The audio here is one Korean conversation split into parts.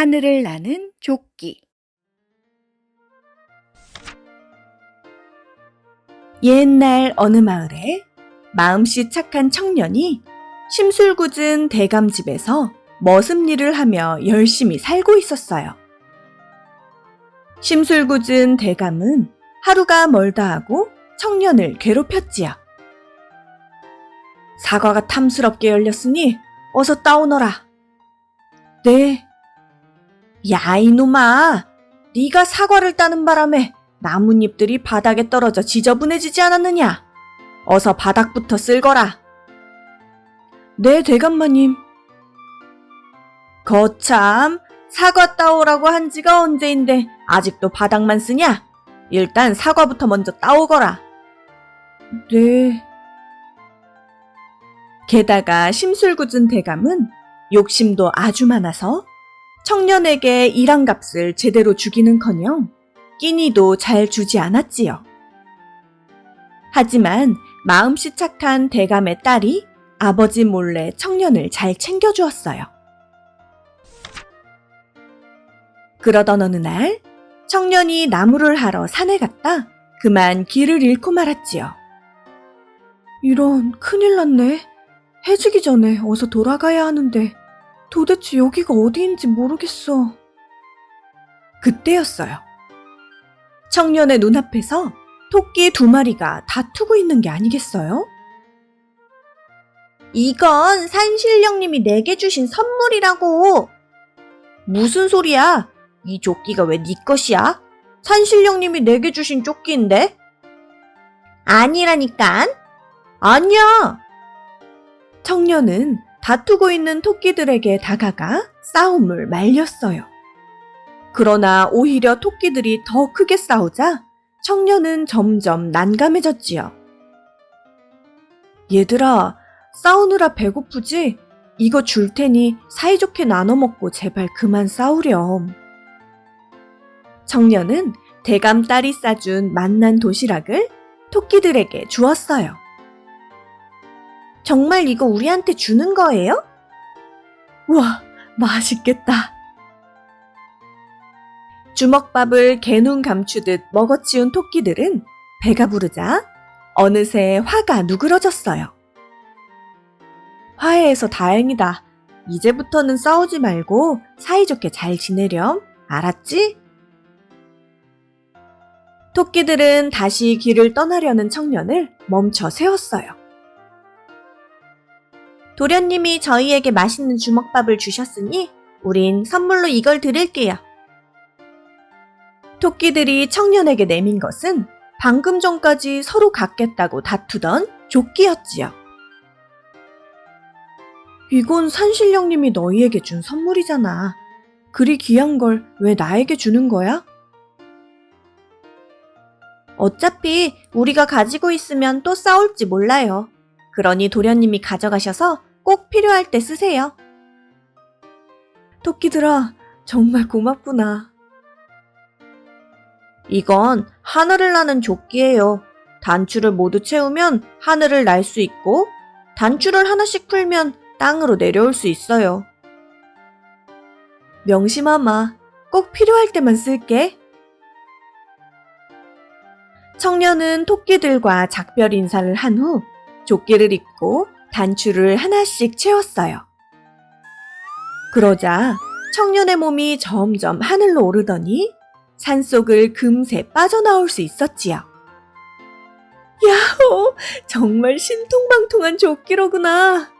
하늘을 나는 조끼. 옛날 어느 마을에 마음씨 착한 청년이 심술궂은 대감집에서 머슴일을 하며 열심히 살고 있었어요. 심술궂은 대감은 하루가 멀다 하고 청년을 괴롭혔지요. 사과가 탐스럽게 열렸으니 어서 따오너라. 네. 야, 이놈아, 네가 사과를 따는 바람에 나뭇잎들이 바닥에 떨어져 지저분해지지 않았느냐? 어서 바닥부터 쓸거라. 네, 대감마님. 거참, 사과 따오라고 한 지가 언제인데 아직도 바닥만 쓰냐? 일단 사과부터 먼저 따오거라. 네. 게다가 심술궂은 대감은 욕심도 아주 많아서 청년에게 일한 값을 제대로 주기는커녕 끼니도 잘 주지 않았지요. 하지만 마음씨 착한 대감의 딸이 아버지 몰래 청년을 잘 챙겨주었어요. 그러던 어느 날 청년이 나무를 하러 산에 갔다 그만 길을 잃고 말았지요. 이런, 큰일 났네. 해지기 전에 어서 돌아가야 하는데 도대체 여기가 어디인지 모르겠어. 그때였어요. 청년의 눈앞에서 토끼 2마리가 다투고 있는 게 아니겠어요? 이건 산신령님이 내게 주신 선물이라고. 무슨 소리야? 이 조끼가 왜 네 것이야? 산신령님이 내게 주신 조끼인데? 아니라니깐. 아니야. 청년은 다투고 있는 토끼들에게 다가가 싸움을 말렸어요. 그러나 오히려 토끼들이 더 크게 싸우자 청년은 점점 난감해졌지요. 얘들아, 싸우느라 배고프지? 이거 줄 테니 사이좋게 나눠 먹고 제발 그만 싸우렴. 청년은 대감 딸이 싸준 맛난 도시락을 토끼들에게 주었어요. 정말 이거 우리한테 주는 거예요? 우와, 맛있겠다. 주먹밥을 개눈 감추듯 먹어치운 토끼들은 배가 부르자 어느새 화가 누그러졌어요. 화해해서 다행이다. 이제부터는 싸우지 말고 사이좋게 잘 지내렴. 알았지? 토끼들은 다시 길을 떠나려는 청년을 멈춰 세웠어요. 도련님이 저희에게 맛있는 주먹밥을 주셨으니 우린 선물로 이걸 드릴게요. 토끼들이 청년에게 내민 것은 방금 전까지 서로 갖겠다고 다투던 조끼였지요. 이건 산신령님이 너희에게 준 선물이잖아. 그리 귀한 걸 왜 나에게 주는 거야? 어차피 우리가 가지고 있으면 또 싸울지 몰라요. 그러니 도련님이 가져가셔서 꼭 필요할 때 쓰세요. 토끼들아, 정말 고맙구나. 이건 하늘을 나는 조끼예요. 단추를 모두 채우면 하늘을 날 수 있고 단추를 하나씩 풀면 땅으로 내려올 수 있어요. 명심하마. 꼭 필요할 때만 쓸게. 청년은 토끼들과 작별 인사를 한 후 조끼를 입고 단추를 하나씩 채웠어요. 그러자 청년의 몸이 점점 하늘로 오르더니 산속을 금세 빠져나올 수 있었지요. 야호! 정말 신통방통한 조끼로구나.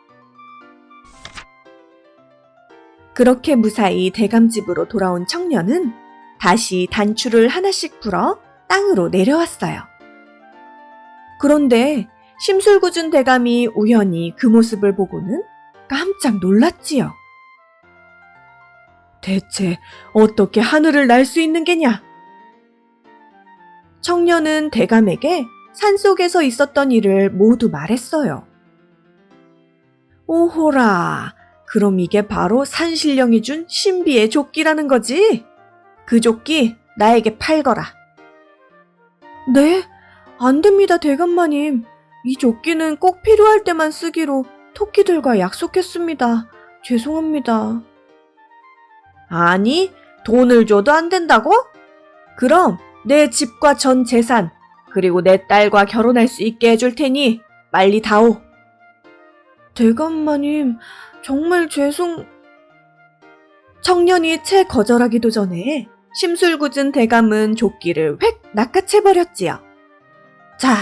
그렇게 무사히 대감집으로 돌아온 청년은 다시 단추를 하나씩 풀어 땅으로 내려왔어요. 그런데 심술궂은 대감이 우연히 그 모습을 보고는 깜짝 놀랐지요. 대체 어떻게 하늘을 날 수 있는 게냐? 청년은 대감에게 산속에서 있었던 일을 모두 말했어요. 오호라, 그럼 이게 바로 산신령이 준 신비의 조끼라는 거지? 그 조끼 나에게 팔거라. 네? 안 됩니다, 대감마님. 이 조끼는 꼭 필요할 때만 쓰기로 토끼들과 약속했습니다. 죄송합니다. 아니, 돈을 줘도 안 된다고? 그럼 내 집과 전 재산, 그리고 내 딸과 결혼할 수 있게 해줄 테니 빨리 다오. 대감마님, 정말 청년이 채 거절하기도 전에 심술궂은 대감은 조끼를 획 낚아채버렸지요. 자,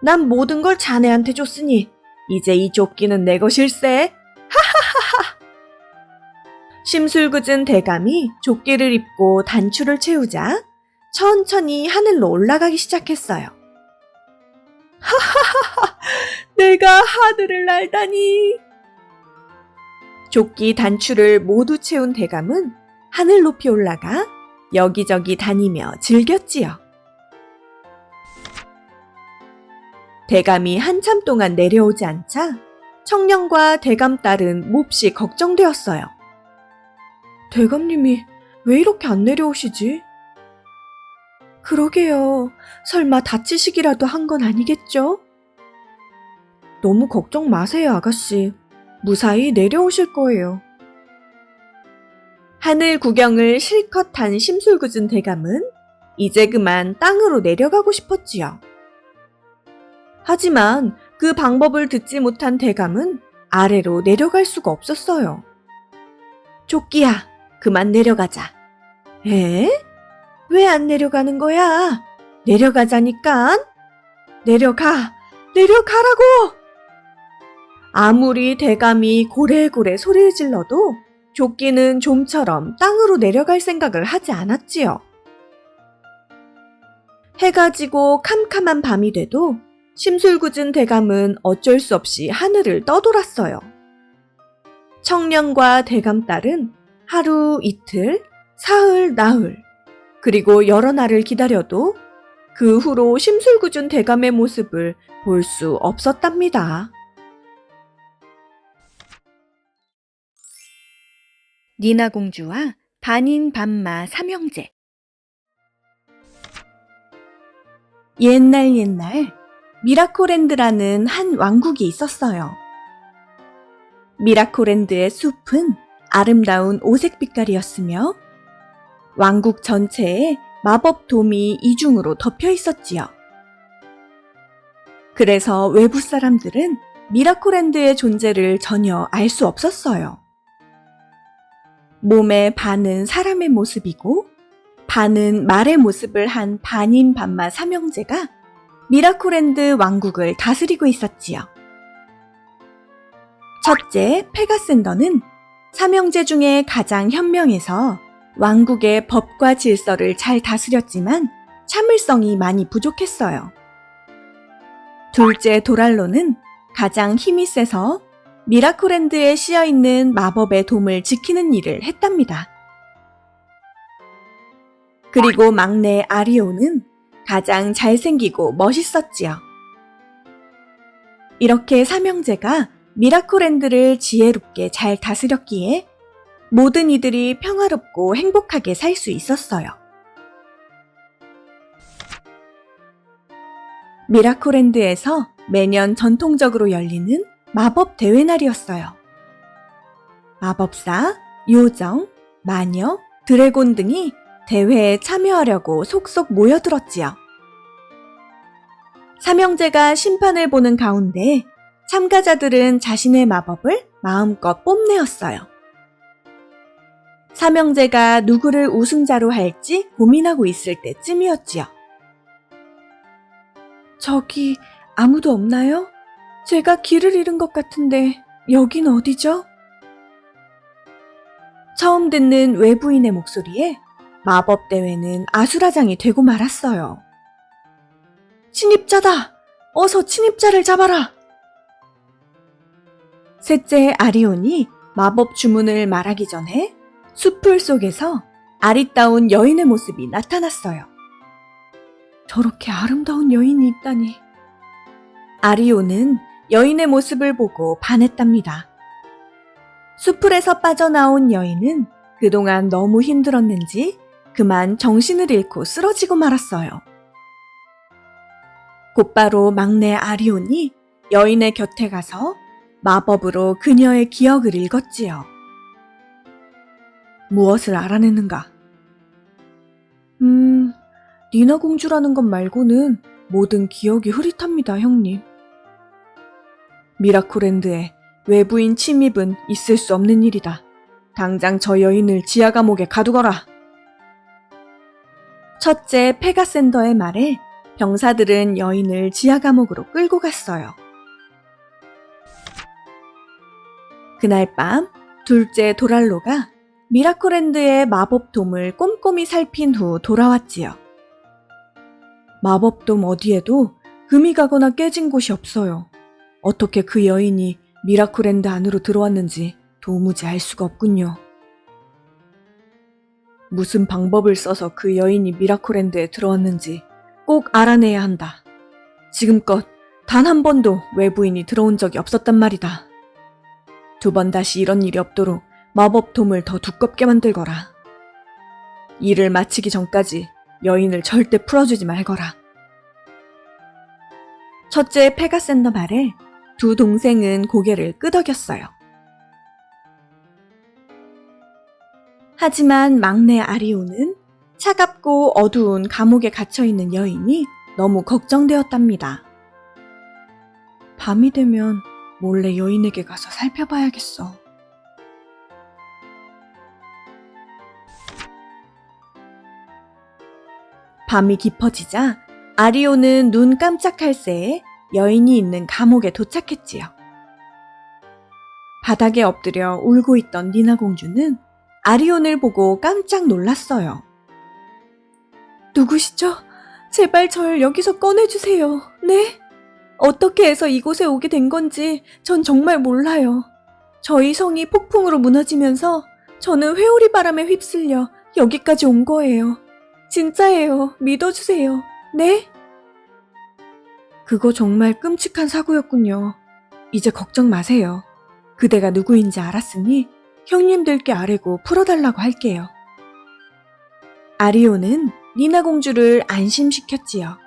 난 모든 걸 자네한테 줬으니 이제 이 조끼는 내 것일세. 심술궂은 대감이 조끼를 입고 단추를 채우자 천천히 하늘로 올라가기 시작했어요. 하하하하, 내가 하늘을 날다니. 조끼 단추를 모두 채운 대감은 하늘 높이 올라가 여기저기 다니며 즐겼지요. 대감이 한참 동안 내려오지 않자 청년과 대감 딸은 몹시 걱정되었어요. 대감님이 왜 이렇게 안 내려오시지? 그러게요. 설마 다치시기라도 한 건 아니겠죠? 너무 걱정 마세요, 아가씨. 무사히 내려오실 거예요. 하늘 구경을 실컷 한 심술궂은 대감은 이제 그만 땅으로 내려가고 싶었지요. 하지만 그 방법을 듣지 못한 대감은 아래로 내려갈 수가 없었어요. 조끼야, 그만 내려가자. 에? 왜 안 내려가는 거야? 내려가자니깐. 내려가라고! 아무리 대감이 고래고래 소리를 질러도 조끼는 좀처럼 땅으로 내려갈 생각을 하지 않았지요. 해가 지고 캄캄한 밤이 돼도 심술궂은 대감은 어쩔 수 없이 하늘을 떠돌았어요. 청년과 대감 딸은 하루 이틀, 사흘 나흘, 그리고 여러 날을 기다려도 그 후로 심술궂은 대감의 모습을 볼 수 없었답니다. 니나 공주와 반인반마 삼형제. 옛날 미라코랜드라는 한 왕국이 있었어요. 미라코랜드의 숲은 아름다운 오색 빛깔이었으며 왕국 전체에 마법 돔이 이중으로 덮여 있었지요. 그래서 외부 사람들은 미라코랜드의 존재를 전혀 알 수 없었어요. 몸의 반은 사람의 모습이고 반은 말의 모습을 한 반인반마 삼형제가 미라코랜드 왕국을 다스리고 있었지요. 첫째, 페가센더는 삼형제 중에 가장 현명해서 왕국의 법과 질서를 잘 다스렸지만 참을성이 많이 부족했어요. 둘째, 도랄로는 가장 힘이 세서 미라코랜드에 씌어있는 마법의 돔을 지키는 일을 했답니다. 그리고 막내 아리오는 가장 잘생기고 멋있었지요. 이렇게 삼형제가 미라코랜드를 지혜롭게 잘 다스렸기에 모든 이들이 평화롭고 행복하게 살 수 있었어요. 미라코랜드에서 매년 전통적으로 열리는 마법 대회 날이었어요. 마법사, 요정, 마녀, 드래곤 등이 대회에 참여하려고 속속 모여들었지요. 삼형제가 심판을 보는 가운데 참가자들은 자신의 마법을 마음껏 뽐내었어요. 삼형제가 누구를 우승자로 할지 고민하고 있을 때쯤이었지요. 저기 아무도 없나요? 제가 길을 잃은 것 같은데 여긴 어디죠? 처음 듣는 외부인의 목소리에 마법 대회는 아수라장이 되고 말았어요. 침입자다! 어서 침입자를 잡아라! 셋째 아리온이 마법 주문을 말하기 전에 숲풀 속에서 아리따운 여인의 모습이 나타났어요. 저렇게 아름다운 여인이 있다니. 아리온은 여인의 모습을 보고 반했답니다. 숲풀에서 빠져나온 여인은 그동안 너무 힘들었는지 그만 정신을 잃고 쓰러지고 말았어요. 곧바로 막내 아리온이 여인의 곁에 가서 마법으로 그녀의 기억을 읽었지요. 무엇을 알아내는가? 니나 공주라는 것 말고는 모든 기억이 흐릿합니다, 형님. 미라클랜드에 외부인 침입은 있을 수 없는 일이다. 당장 저 여인을 지하 감옥에 가두거라. 첫째 페가센더의 말에 병사들은 여인을 지하 감옥으로 끌고 갔어요. 그날 밤 둘째 도랄로가 미라클랜드의 마법돔을 꼼꼼히 살핀 후 돌아왔지요. 마법돔 어디에도 금이 가거나 깨진 곳이 없어요. 어떻게 그 여인이 미라클랜드 안으로 들어왔는지 도무지 알 수가 없군요. 무슨 방법을 써서 그 여인이 미라클랜드에 들어왔는지 꼭 알아내야 한다. 지금껏 단 한 번도 외부인이 들어온 적이 없었단 말이다. 2번 다시 이런 일이 없도록 마법돔을 더 두껍게 만들거라. 일을 마치기 전까지 여인을 절대 풀어주지 말거라. 첫째 페가센더 말에 두 동생은 고개를 끄덕였어요. 하지만 막내 아리오는 차갑고 어두운 감옥에 갇혀있는 여인이 너무 걱정되었답니다. 밤이 되면 몰래 여인에게 가서 살펴봐야겠어. 밤이 깊어지자 아리오는 눈 깜짝할 새에 여인이 있는 감옥에 도착했지요. 바닥에 엎드려 울고 있던 니나 공주는 아리온을 보고 깜짝 놀랐어요. 누구시죠? 제발 절 여기서 꺼내주세요. 네? 어떻게 해서 이곳에 오게 된 건지 전 정말 몰라요. 저희 성이 폭풍으로 무너지면서 저는 회오리 바람에 휩쓸려 여기까지 온 거예요. 진짜예요. 믿어주세요. 네? 그거 정말 끔찍한 사고였군요. 이제 걱정 마세요. 그대가 누구인지 알았으니 형님들께 아뢰고 풀어달라고 할게요. 아리오는 니나 공주를 안심시켰지요.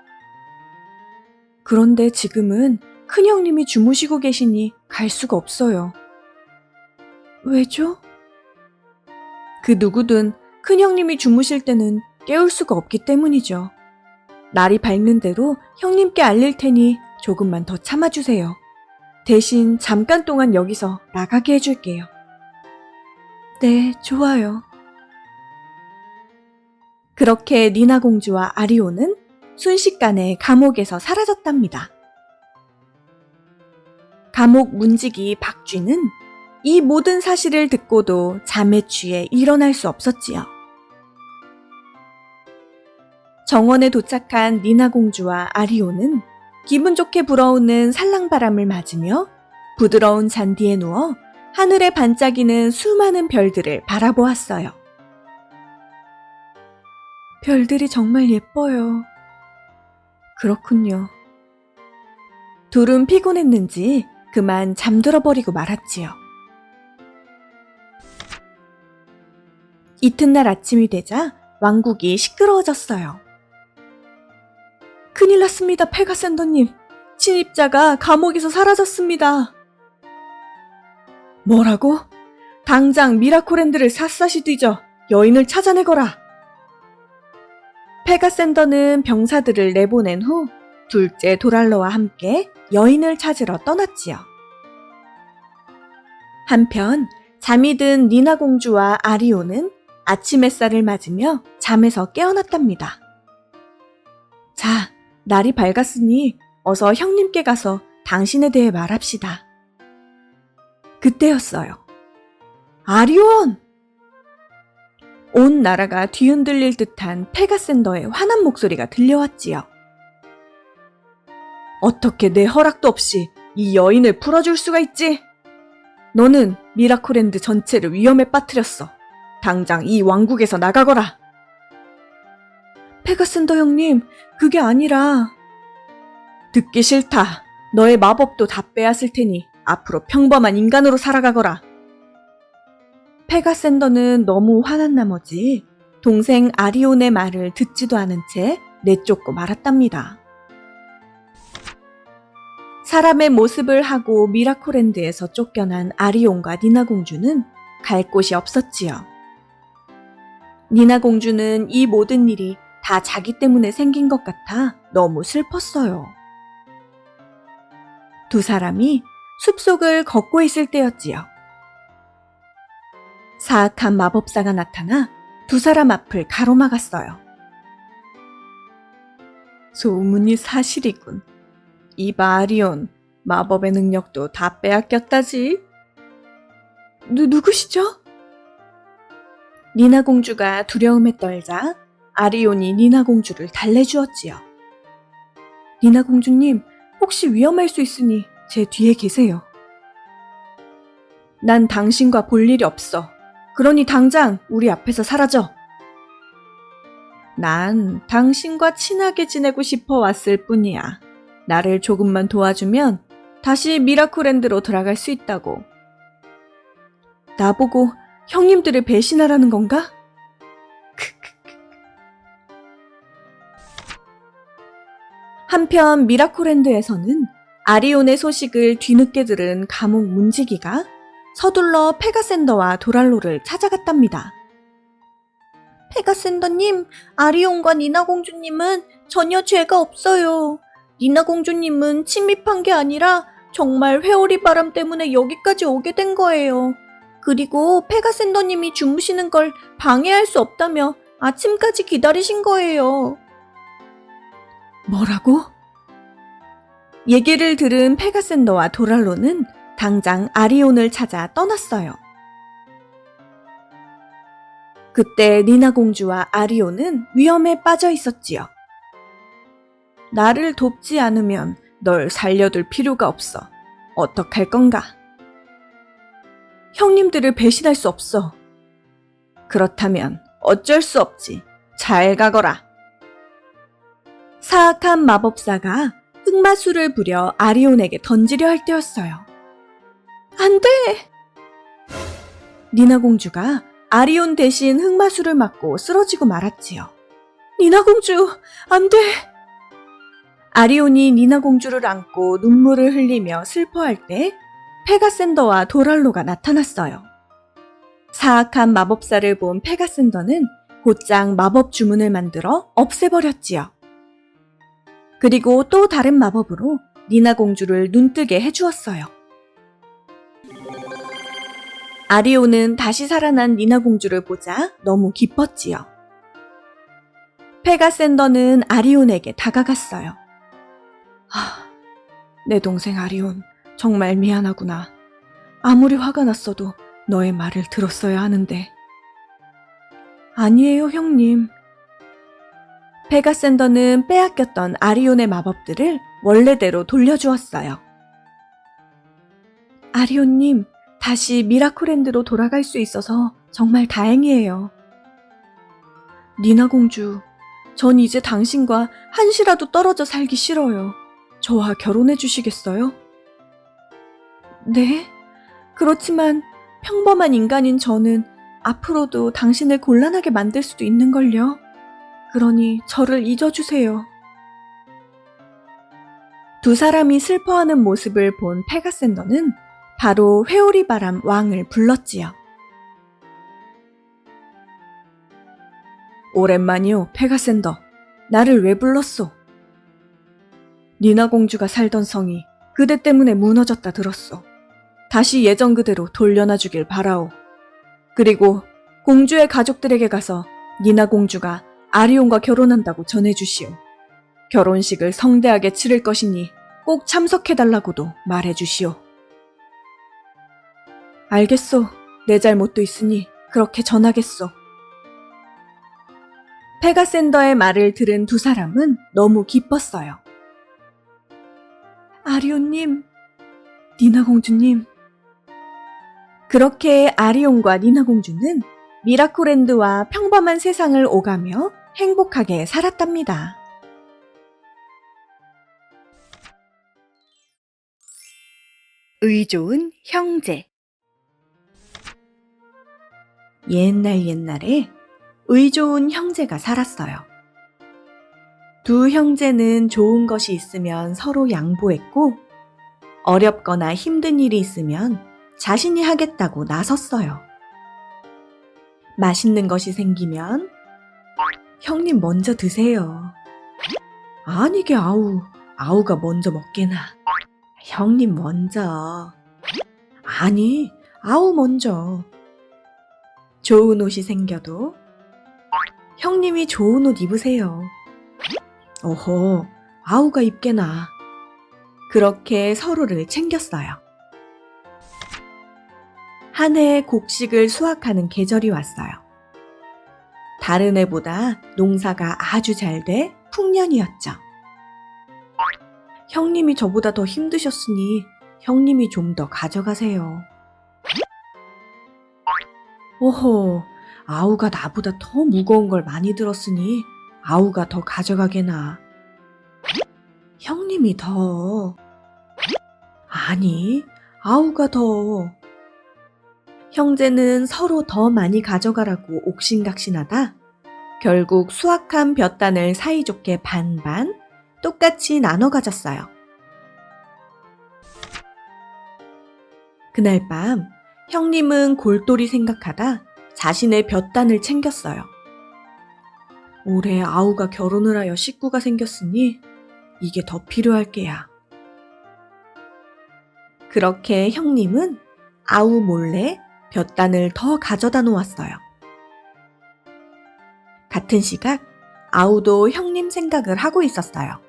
그런데 지금은 큰형님이 주무시고 계시니 갈 수가 없어요. 왜죠? 그 누구든 큰형님이 주무실 때는 깨울 수가 없기 때문이죠. 날이 밝는 대로 형님께 알릴 테니 조금만 더 참아주세요. 대신 잠깐 동안 여기서 나가게 해줄게요. 네, 좋아요. 그렇게 니나 공주와 아리오는 순식간에 감옥에서 사라졌답니다. 감옥 문지기 박쥐는 이 모든 사실을 듣고도 잠에 취해 일어날 수 없었지요. 정원에 도착한 니나 공주와 아리오는 기분 좋게 불어오는 살랑바람을 맞으며 부드러운 잔디에 누워 하늘에 반짝이는 수많은 별들을 바라보았어요. 별들이 정말 예뻐요. 그렇군요. 둘은 피곤했는지 그만 잠들어버리고 말았지요. 이튿날 아침이 되자 왕국이 시끄러워졌어요. 큰일 났습니다, 페가센더님. 침입자가 감옥에서 사라졌습니다. 뭐라고? 당장 미라클랜드를 샅샅이 뒤져 여인을 찾아내거라. 페가센더는 병사들을 내보낸 후 둘째 도랄로와 함께 여인을 찾으러 떠났지요. 한편 잠이 든 니나 공주와 아리오는 아침 햇살을 맞으며 잠에서 깨어났답니다. 자, 날이 밝았으니 어서 형님께 가서 당신에 대해 말합시다. 그때였어요. 아리온! 온 나라가 뒤흔들릴 듯한 페가센더의 화난 목소리가 들려왔지요. 어떻게 내 허락도 없이 이 여인을 풀어줄 수가 있지? 너는 미라클랜드 전체를 위험에 빠뜨렸어. 당장 이 왕국에서 나가거라. 페가센더 형님, 그게 아니라... 듣기 싫다. 너의 마법도 다 빼앗을 테니 앞으로 평범한 인간으로 살아가거라. 페가센더는 너무 화난 나머지 동생 아리온의 말을 듣지도 않은 채 내쫓고 말았답니다. 사람의 모습을 하고 미라클랜드에서 쫓겨난 아리온과 니나 공주는 갈 곳이 없었지요. 니나 공주는 이 모든 일이 다 자기 때문에 생긴 것 같아 너무 슬펐어요. 두 사람이 숲속을 걷고 있을 때였지요. 사악한 마법사가 나타나 두 사람 앞을 가로막았어요. 소문이 사실이군. 이봐 아리온, 마법의 능력도 다 빼앗겼다지. 누구시죠? 니나 공주가 두려움에 떨자 아리온이 니나 공주를 달래주었지요. 니나 공주님, 혹시 위험할 수 있으니 제 뒤에 계세요. 난 당신과 볼 일이 없어. 그러니 당장 우리 앞에서 사라져. 난 당신과 친하게 지내고 싶어 왔을 뿐이야. 나를 조금만 도와주면 다시 미라클랜드로 돌아갈 수 있다고. 나보고 형님들을 배신하라는 건가? 한편 미라클랜드에서는 아리온의 소식을 뒤늦게 들은 감옥 문지기가 서둘러 페가센더와 도랄로를 찾아갔답니다. 페가센더님, 아리온과 니나 공주님은 전혀 죄가 없어요. 니나 공주님은 침입한 게 아니라 정말 회오리 바람 때문에 여기까지 오게 된 거예요. 그리고 페가센더님이 주무시는 걸 방해할 수 없다며 아침까지 기다리신 거예요. 뭐라고? 얘기를 들은 페가센더와 도랄로는 당장 아리온을 찾아 떠났어요. 그때 니나 공주와 아리온은 위험에 빠져 있었지요. 나를 돕지 않으면 널 살려둘 필요가 없어. 어떡할 건가? 형님들을 배신할 수 없어. 그렇다면 어쩔 수 없지. 잘 가거라. 사악한 마법사가 흑마술을 부려 아리온에게 던지려 할 때였어요. 안 돼! 니나 공주가 아리온 대신 흑마술을 맞고 쓰러지고 말았지요. 니나 공주, 안 돼! 아리온이 니나 공주를 안고 눈물을 흘리며 슬퍼할 때 페가센더와 도랄로가 나타났어요. 사악한 마법사를 본 페가센더는 곧장 마법 주문을 만들어 없애버렸지요. 그리고 또 다른 마법으로 니나 공주를 눈뜨게 해주었어요. 아리온은 다시 살아난 니나 공주를 보자 너무 기뻤지요. 페가센더는 아리온에게 다가갔어요. 내 동생 아리온, 정말 미안하구나. 아무리 화가 났어도 너의 말을 들었어야 하는데. 아니에요, 형님. 페가센더는 빼앗겼던 아리온의 마법들을 원래대로 돌려주었어요. 아리온님, 다시 미라클랜드로 돌아갈 수 있어서 정말 다행이에요. 니나 공주, 전 이제 당신과 한시라도 떨어져 살기 싫어요. 저와 결혼해 주시겠어요? 네? 그렇지만 평범한 인간인 저는 앞으로도 당신을 곤란하게 만들 수도 있는걸요. 그러니 저를 잊어주세요. 두 사람이 슬퍼하는 모습을 본 페가센더는 바로 회오리바람 왕을 불렀지요. 오랜만이요, 페가센더. 나를 왜 불렀소? 니나 공주가 살던 성이 그대 때문에 무너졌다 들었소. 다시 예전 그대로 돌려놔주길 바라오. 그리고 공주의 가족들에게 가서 니나 공주가 아리온과 결혼한다고 전해주시오. 결혼식을 성대하게 치를 것이니 꼭 참석해달라고도 말해주시오. 알겠소. 내 잘못도 있으니 그렇게 전하겠소. 페가센더의 말을 들은 두 사람은 너무 기뻤어요. 아리온님, 니나 공주님. 그렇게 아리온과 니나 공주는 미라클랜드와 평범한 세상을 오가며 행복하게 살았답니다. 의 좋은 형제. 옛날에 의 좋은 형제가 살았어요. 두 형제는 좋은 것이 있으면 서로 양보했고, 어렵거나 힘든 일이 있으면 자신이 하겠다고 나섰어요. 맛있는 것이 생기면 형님 먼저 드세요. 아니게 아우가 먼저 먹게나. 형님 먼저. 아니, 아우 먼저. 좋은 옷이 생겨도 형님이 좋은 옷 입으세요. 어허, 아우가 입게나. 그렇게 서로를 챙겼어요. 한 해의 곡식을 수확하는 계절이 왔어요. 다른 해보다 농사가 아주 잘 돼 풍년이었죠. 형님이 저보다 더 힘드셨으니 형님이 좀 더 가져가세요. 오호, 아우가 나보다 더 무거운 걸 많이 들었으니 아우가 더 가져가게나. 형님이 더. 아니, 아우가 더. 형제는 서로 더 많이 가져가라고 옥신각신하다 결국 수확한 볕단을 사이좋게 반반 똑같이 나눠 가졌어요. 그날 밤 형님은 골똘히 생각하다 자신의 볕단을 챙겼어요. 올해 아우가 결혼을 하여 식구가 생겼으니 이게 더 필요할 게야. 그렇게 형님은 아우 몰래 볕단을 더 가져다 놓았어요. 같은 시각 아우도 형님 생각을 하고 있었어요.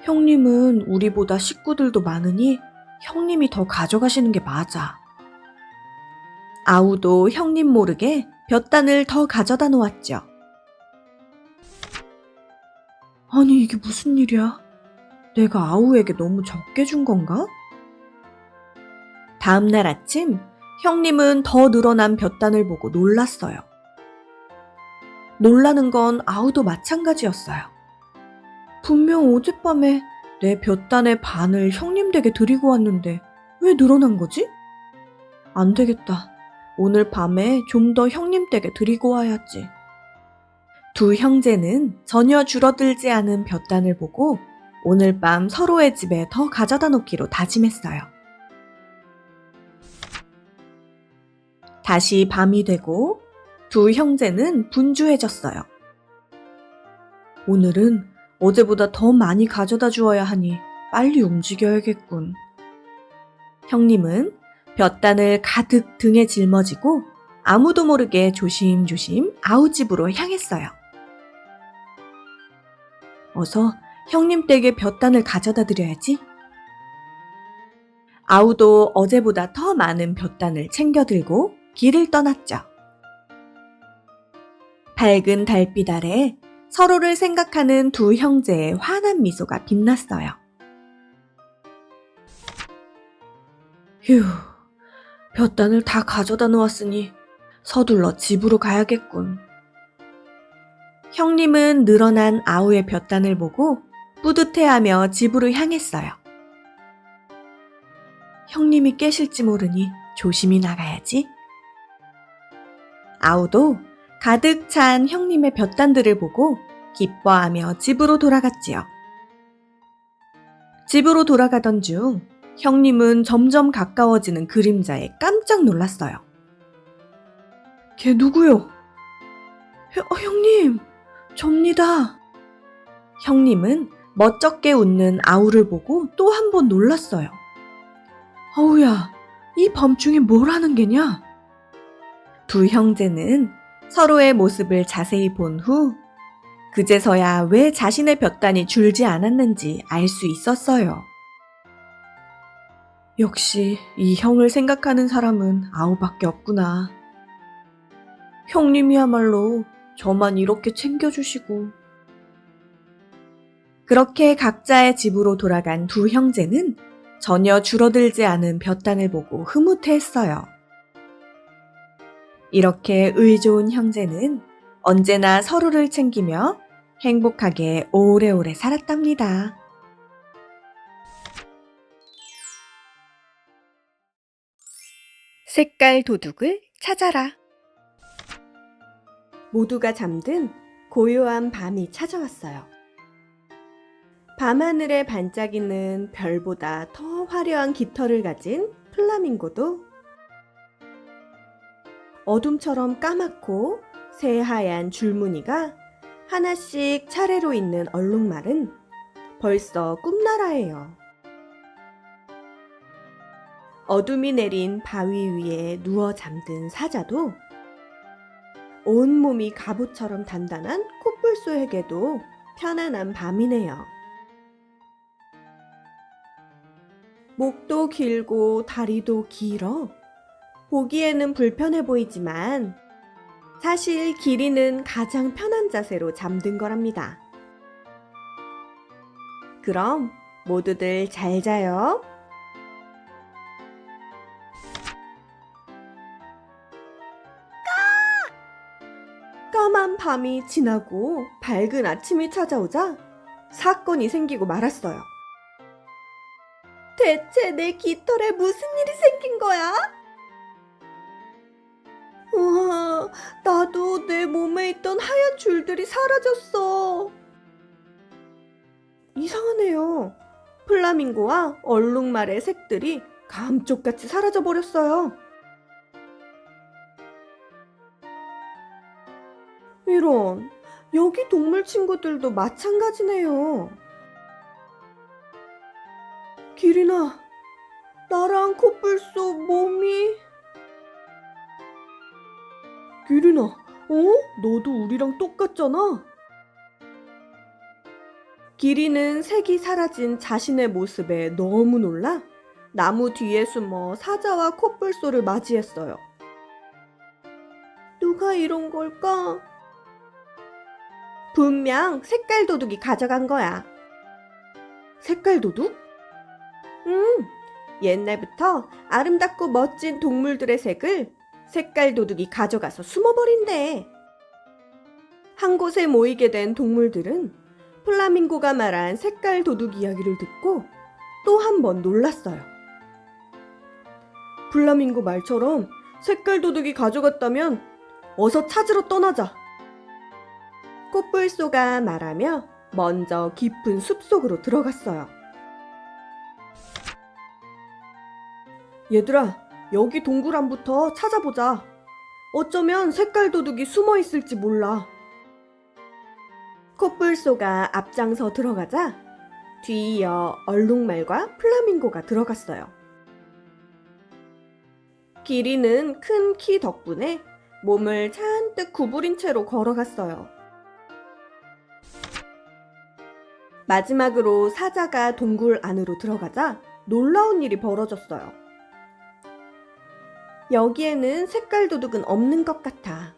형님은 우리보다 식구들도 많으니 형님이 더 가져가시는 게 맞아. 아우도 형님 모르게 볕단을 더 가져다 놓았죠. 아니 이게 무슨 일이야? 내가 아우에게 너무 적게 준 건가? 다음 날 아침 형님은 더 늘어난 볕단을 보고 놀랐어요. 놀라는 건 아우도 마찬가지였어요. 분명 어젯밤에 내 볕단의 반을 형님 댁에 드리고 왔는데 왜 늘어난 거지? 안 되겠다. 오늘 밤에 좀 더 형님 댁에 드리고 와야지. 두 형제는 전혀 줄어들지 않은 볕단을 보고 오늘 밤 서로의 집에 더 가져다 놓기로 다짐했어요. 다시 밤이 되고 두 형제는 분주해졌어요. 오늘은 어제보다 더 많이 가져다 주어야 하니 빨리 움직여야겠군. 형님은 볕단을 가득 등에 짊어지고 아무도 모르게 조심조심 아우 집으로 향했어요. 어서 형님 댁에 볕단을 가져다 드려야지. 아우도 어제보다 더 많은 볕단을 챙겨 들고 길을 떠났죠. 밝은 달빛 아래 서로를 생각하는 두 형제의 환한 미소가 빛났어요. 휴, 볕단을 다 가져다 놓았으니 서둘러 집으로 가야겠군. 형님은 늘어난 아우의 볕단을 보고 뿌듯해하며 집으로 향했어요. 형님이 깨실지 모르니 조심히 나가야지. 아우도 가득 찬 형님의 볕단들을 보고 기뻐하며 집으로 돌아갔지요. 집으로 돌아가던 중 형님은 점점 가까워지는 그림자에 깜짝 놀랐어요. 걔 누구요? 형님, 접니다. 형님은 멋쩍게 웃는 아우를 보고 또 한 번 놀랐어요. 아우야, 이 밤중에 뭘 하는 게냐? 두 형제는 서로의 모습을 자세히 본 후 그제서야 왜 자신의 볕단이 줄지 않았는지 알 수 있었어요. 역시 이 형을 생각하는 사람은 아우밖에 없구나. 형님이야말로 저만 이렇게 챙겨주시고. 그렇게 각자의 집으로 돌아간 두 형제는 전혀 줄어들지 않은 볕단을 보고 흐뭇해했어요. 이렇게 의 좋은 형제는 언제나 서로를 챙기며 행복하게 오래오래 살았답니다. 색깔 도둑을 찾아라. 모두가 잠든 고요한 밤이 찾아왔어요. 밤하늘에 반짝이는 별보다 더 화려한 깃털을 가진 플라밍고도 어둠처럼 까맣고 새하얀 줄무늬가 하나씩 차례로 있는 얼룩말은 벌써 꿈나라예요. 어둠이 내린 바위 위에 누워 잠든 사자도 온몸이 갑옷처럼 단단한 코뿔소에게도 편안한 밤이네요. 목도 길고 다리도 길어 보기에는 불편해 보이지만 사실 기린은 가장 편한 자세로 잠든 거랍니다. 그럼 모두들 잘 자요. 까만 밤이 지나고 밝은 아침이 찾아오자 사건이 생기고 말았어요. 대체 내 깃털에 무슨 일이 생긴 거야? 우와, 나도 내 몸에 있던 하얀 줄들이 사라졌어. 이상하네요. 플라밍고와 얼룩말의 색들이 감쪽같이 사라져버렸어요. 이런, 여기 동물 친구들도 마찬가지네요. 기린아, 나랑 코뿔소 몸이... 기린아, 너도 우리랑 똑같잖아. 기린은 색이 사라진 자신의 모습에 너무 놀라 나무 뒤에 숨어 사자와 코뿔소를 맞이했어요. 누가 이런 걸까? 분명 색깔 도둑이 가져간 거야. 색깔 도둑? 옛날부터 아름답고 멋진 동물들의 색을 색깔 도둑이 가져가서 숨어버린대. 한 곳에 모이게 된 동물들은 플라밍고가 말한 색깔 도둑 이야기를 듣고 또 한 번 놀랐어요. 플라밍고 말처럼 색깔 도둑이 가져갔다면 어서 찾으러 떠나자. 코뿔소가 말하며 먼저 깊은 숲속으로 들어갔어요. 얘들아, 여기 동굴안부터 찾아보자. 어쩌면 색깔 도둑이 숨어 있을지 몰라. 코뿔소가 앞장서 들어가자 뒤이어 얼룩말과 플라밍고가 들어갔어요. 기린은 큰 키 덕분에 몸을 잔뜩 구부린 채로 걸어갔어요. 마지막으로 사자가 동굴 안으로 들어가자 놀라운 일이 벌어졌어요. 여기에는 색깔 도둑은 없는 것 같아.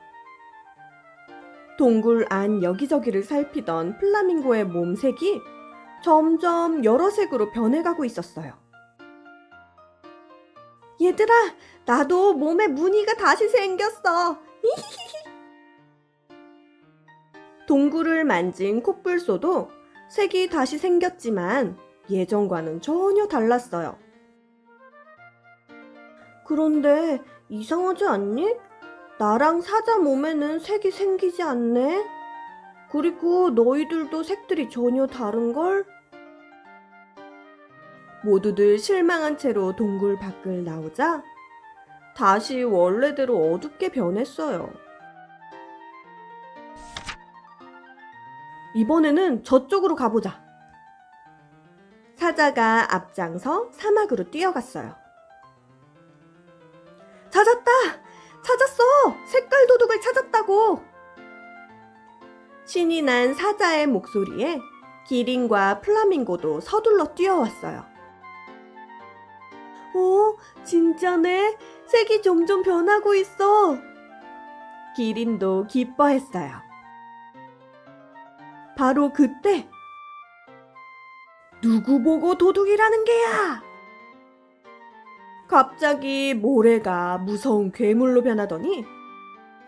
동굴 안 여기저기를 살피던 플라밍고의 몸색이 점점 여러 색으로 변해가고 있었어요. 얘들아, 나도 몸에 무늬가 다시 생겼어. 동굴을 만진 코뿔소도 색이 다시 생겼지만 예전과는 전혀 달랐어요. 그런데 이상하지 않니? 나랑 사자 몸에는 색이 생기지 않네? 그리고 너희들도 색들이 전혀 다른걸? 모두들 실망한 채로 동굴 밖을 나오자 다시 원래대로 어둡게 변했어요. 이번에는 저쪽으로 가보자. 사자가 앞장서 사막으로 뛰어갔어요. 찾았다! 찾았어! 색깔 도둑을 찾았다고! 신이 난 사자의 목소리에 기린과 플라밍고도 서둘러 뛰어왔어요. 오, 진짜네. 색이 점점 변하고 있어. 기린도 기뻐했어요. 바로 그때 누구 보고 도둑이라는 게야? 갑자기 모래가 무서운 괴물로 변하더니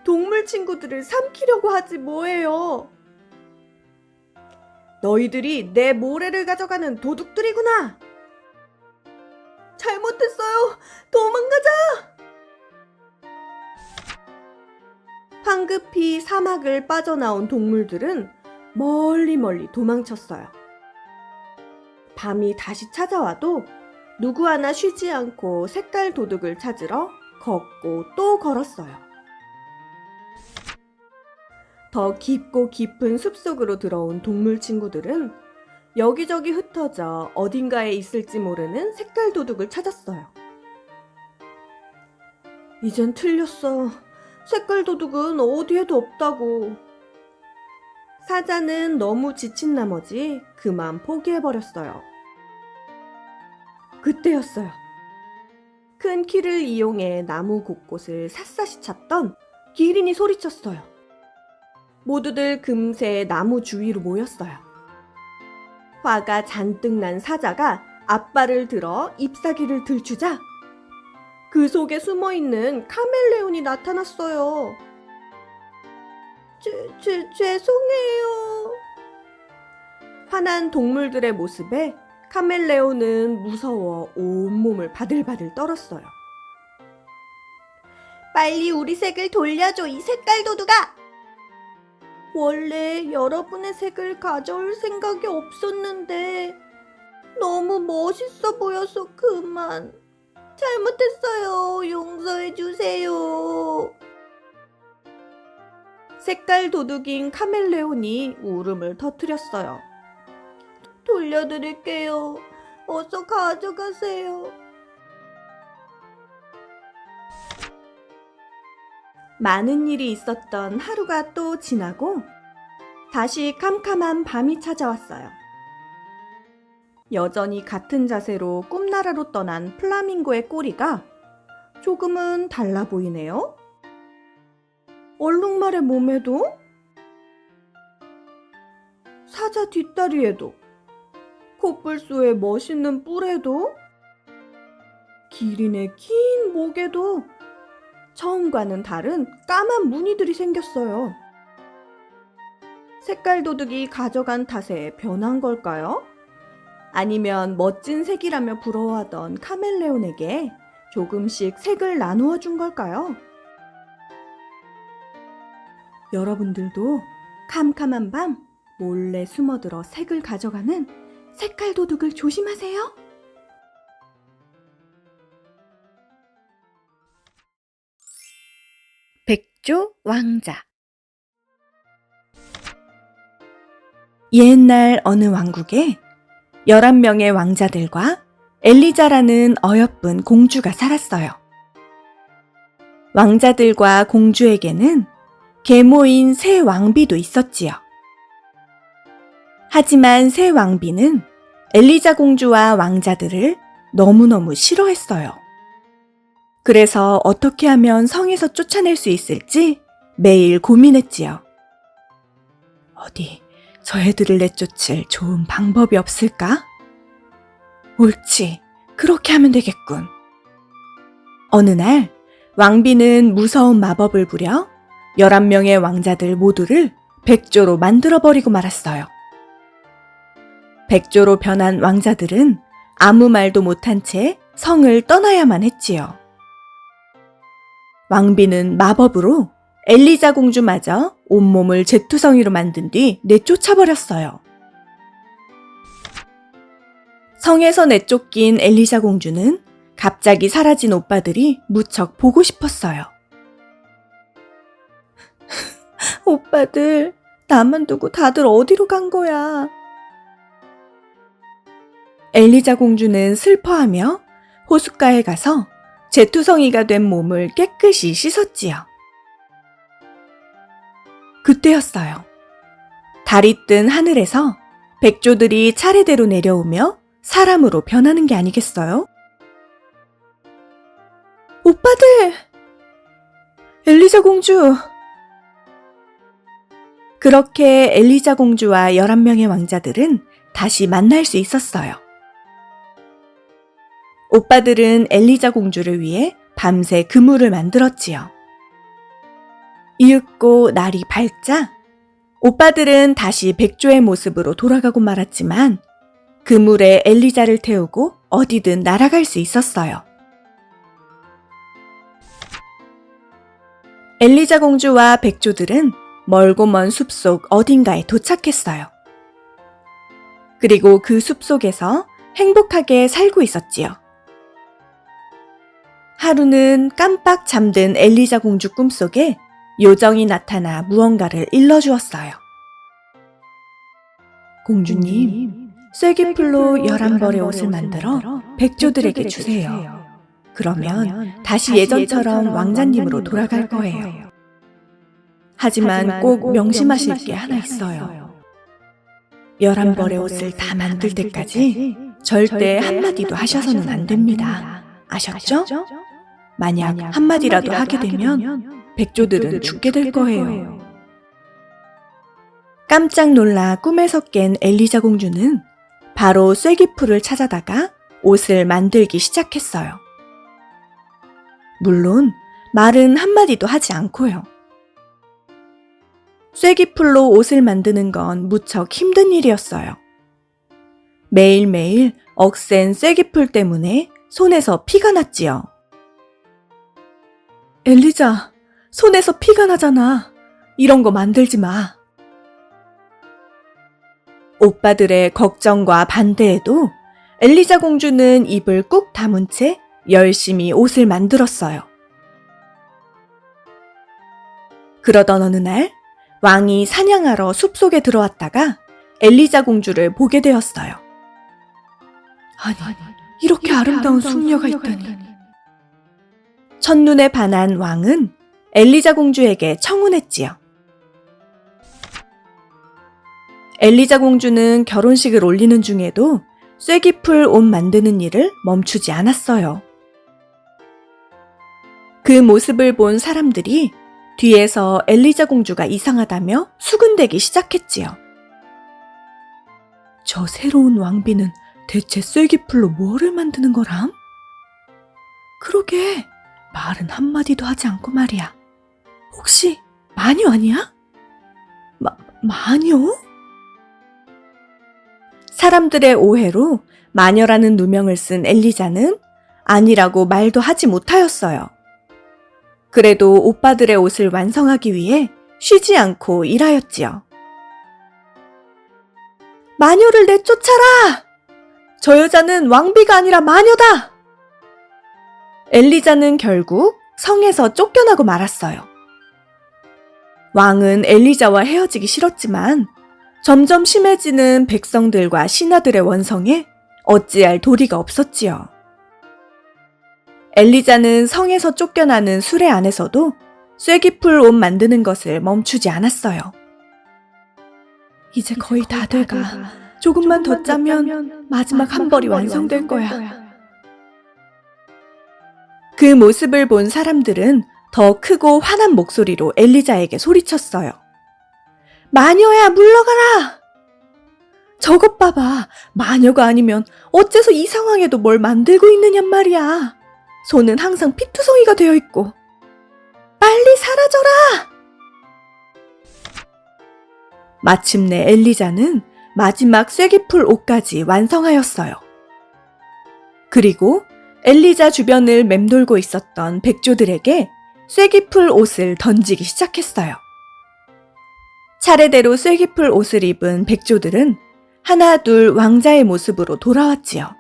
동물 친구들을 삼키려고 하지 뭐예요. 너희들이 내 모래를 가져가는 도둑들이구나. 잘못했어요. 도망가자. 황급히 사막을 빠져나온 동물들은 멀리 도망쳤어요. 밤이 다시 찾아와도 누구 하나 쉬지 않고 색깔 도둑을 찾으러 걷고 또 걸었어요. 더 깊고 깊은 숲속으로 들어온 동물 친구들은 여기저기 흩어져 어딘가에 있을지 모르는 색깔 도둑을 찾았어요. 이젠 틀렸어. 색깔 도둑은 어디에도 없다고. 사자는 너무 지친 나머지 그만 포기해버렸어요. 그때였어요. 큰 키를 이용해 나무 곳곳을 샅샅이 찾던 기린이 소리쳤어요. 모두들 금세 나무 주위로 모였어요. 화가 잔뜩 난 사자가 앞발을 들어 잎사귀를 들추자 그 속에 숨어있는 카멜레온이 나타났어요. 죄송해요. 화난 동물들의 모습에 카멜레온은 무서워 온몸을 바들바들 떨었어요. 빨리 우리 색을 돌려줘, 이 색깔 도둑아! 원래 여러분의 색을 가져올 생각이 없었는데 너무 멋있어 보여서 그만. 잘못했어요. 용서해주세요. 색깔 도둑인 카멜레온이 울음을 터뜨렸어요. 돌려드릴게요. 어서 가져가세요. 많은 일이 있었던 하루가 또 지나고 다시 캄캄한 밤이 찾아왔어요. 여전히 같은 자세로 꿈나라로 떠난 플라밍고의 꼬리가 조금은 달라 보이네요. 얼룩말의 몸에도, 사자 뒷다리에도, 코뿔소의 멋있는 뿔에도, 기린의 긴 목에도 처음과는 다른 까만 무늬들이 생겼어요. 색깔 도둑이 가져간 탓에 변한 걸까요? 아니면 멋진 색이라며 부러워하던 카멜레온에게 조금씩 색을 나누어 준 걸까요? 여러분들도 캄캄한 밤 몰래 숨어들어 색을 가져가는 색깔 도둑을 조심하세요. 백조 왕자. 옛날 어느 왕국에 11명의 왕자들과 엘리자라는 어여쁜 공주가 살았어요. 왕자들과 공주에게는 계모인 새 왕비도 있었지요. 하지만 새 왕비는 엘리자 공주와 왕자들을 너무너무 싫어했어요. 그래서 어떻게 하면 성에서 쫓아낼 수 있을지 매일 고민했지요. 어디 저 애들을 내쫓을 좋은 방법이 없을까? 옳지, 그렇게 하면 되겠군. 어느 날 왕비는 무서운 마법을 부려 11명의 왕자들 모두를 백조로 만들어버리고 말았어요. 백조로 변한 왕자들은 아무 말도 못한 채 성을 떠나야만 했지요. 왕비는 마법으로 엘리자 공주마저 온몸을 제투성이로 만든 뒤 내쫓아버렸어요. 성에서 내쫓긴 엘리자 공주는 갑자기 사라진 오빠들이 무척 보고 싶었어요. 오빠들, 나만 두고 다들 어디로 간 거야? 엘리자 공주는 슬퍼하며 호숫가에 가서 제투성이가 된 몸을 깨끗이 씻었지요. 그때였어요. 달이 뜬 하늘에서 백조들이 차례대로 내려오며 사람으로 변하는 게 아니겠어요? 오빠들! 엘리자 공주! 그렇게 엘리자 공주와 11명의 왕자들은 다시 만날 수 있었어요. 오빠들은 엘리자 공주를 위해 밤새 그물을 만들었지요. 이윽고 날이 밝자 오빠들은 다시 백조의 모습으로 돌아가고 말았지만 그물에 엘리자를 태우고 어디든 날아갈 수 있었어요. 엘리자 공주와 백조들은 멀고 먼 숲속 어딘가에 도착했어요. 그리고 그 숲속에서 행복하게 살고 있었지요. 하루는 깜빡 잠든 엘리자 공주 꿈속에 요정이 나타나 무언가를 일러주었어요. 공주님, 쐐기풀로 11벌의 옷을 만들어 백조들에게 주세요. 그러면 다시 예전처럼 왕자님으로 돌아갈 거예요. 하지만 꼭 명심하실 게 하나 있어요. 11벌의 옷을 다 만들 때까지 절대 한마디도 하셔서는 안 됩니다. 아셨죠? 만약 한마디라도 하게 되면 백조들은 죽게 될 거예요. 깜짝 놀라 꿈에서 깬 엘리자 공주는 바로 쐐기풀을 찾아다가 옷을 만들기 시작했어요. 물론 말은 한마디도 하지 않고요. 쐐기풀로 옷을 만드는 건 무척 힘든 일이었어요. 매일매일 억센 쐐기풀 때문에 손에서 피가 났지요. 엘리자, 손에서 피가 나잖아. 이런 거 만들지 마. 오빠들의 걱정과 반대에도 엘리자 공주는 입을 꾹 다문 채 열심히 옷을 만들었어요. 그러던 어느 날 왕이 사냥하러 숲속에 들어왔다가 엘리자 공주를 보게 되었어요. 아니, 이렇게 아름다운 숙녀가 있다니. 첫눈에 반한 왕은 엘리자 공주에게 청혼했지요. 엘리자 공주는 결혼식을 올리는 중에도 쐐기풀 옷 만드는 일을 멈추지 않았어요. 그 모습을 본 사람들이 뒤에서 엘리자 공주가 이상하다며 수군대기 시작했지요. 저 새로운 왕비는 대체 쐐기풀로 뭐를 만드는 거람? 그러게, 말은 한마디도 하지 않고 말이야. 혹시 마녀 아니야? 마녀? 사람들의 오해로 마녀라는 누명을 쓴 엘리자는 아니라고 말도 하지 못하였어요. 그래도 오빠들의 옷을 완성하기 위해 쉬지 않고 일하였지요. 마녀를 내쫓아라! 저 여자는 왕비가 아니라 마녀다! 엘리자는 결국 성에서 쫓겨나고 말았어요. 왕은 엘리자와 헤어지기 싫었지만 점점 심해지는 백성들과 신하들의 원성에 어찌할 도리가 없었지요. 엘리자는 성에서 쫓겨나는 수레 안에서도 쐐기풀 옷 만드는 것을 멈추지 않았어요. 이제 거의 다 돼가. 조금만 더 짜면 마지막 한 벌이 완성될 거야. 그 모습을 본 사람들은 더 크고 환한 목소리로 엘리자에게 소리쳤어요. 마녀야, 물러가라! 저것 봐봐. 마녀가 아니면 어째서 이 상황에도 뭘 만들고 있느냔 말이야. 손은 항상 피투성이가 되어 있고. 빨리 사라져라! 마침내 엘리자는 마지막 쐐기풀 옷까지 완성하였어요. 그리고 엘리자 주변을 맴돌고 있었던 백조들에게 쐐기풀 옷을 던지기 시작했어요. 차례대로 쐐기풀 옷을 입은 백조들은 하나 둘 왕자의 모습으로 돌아왔지요.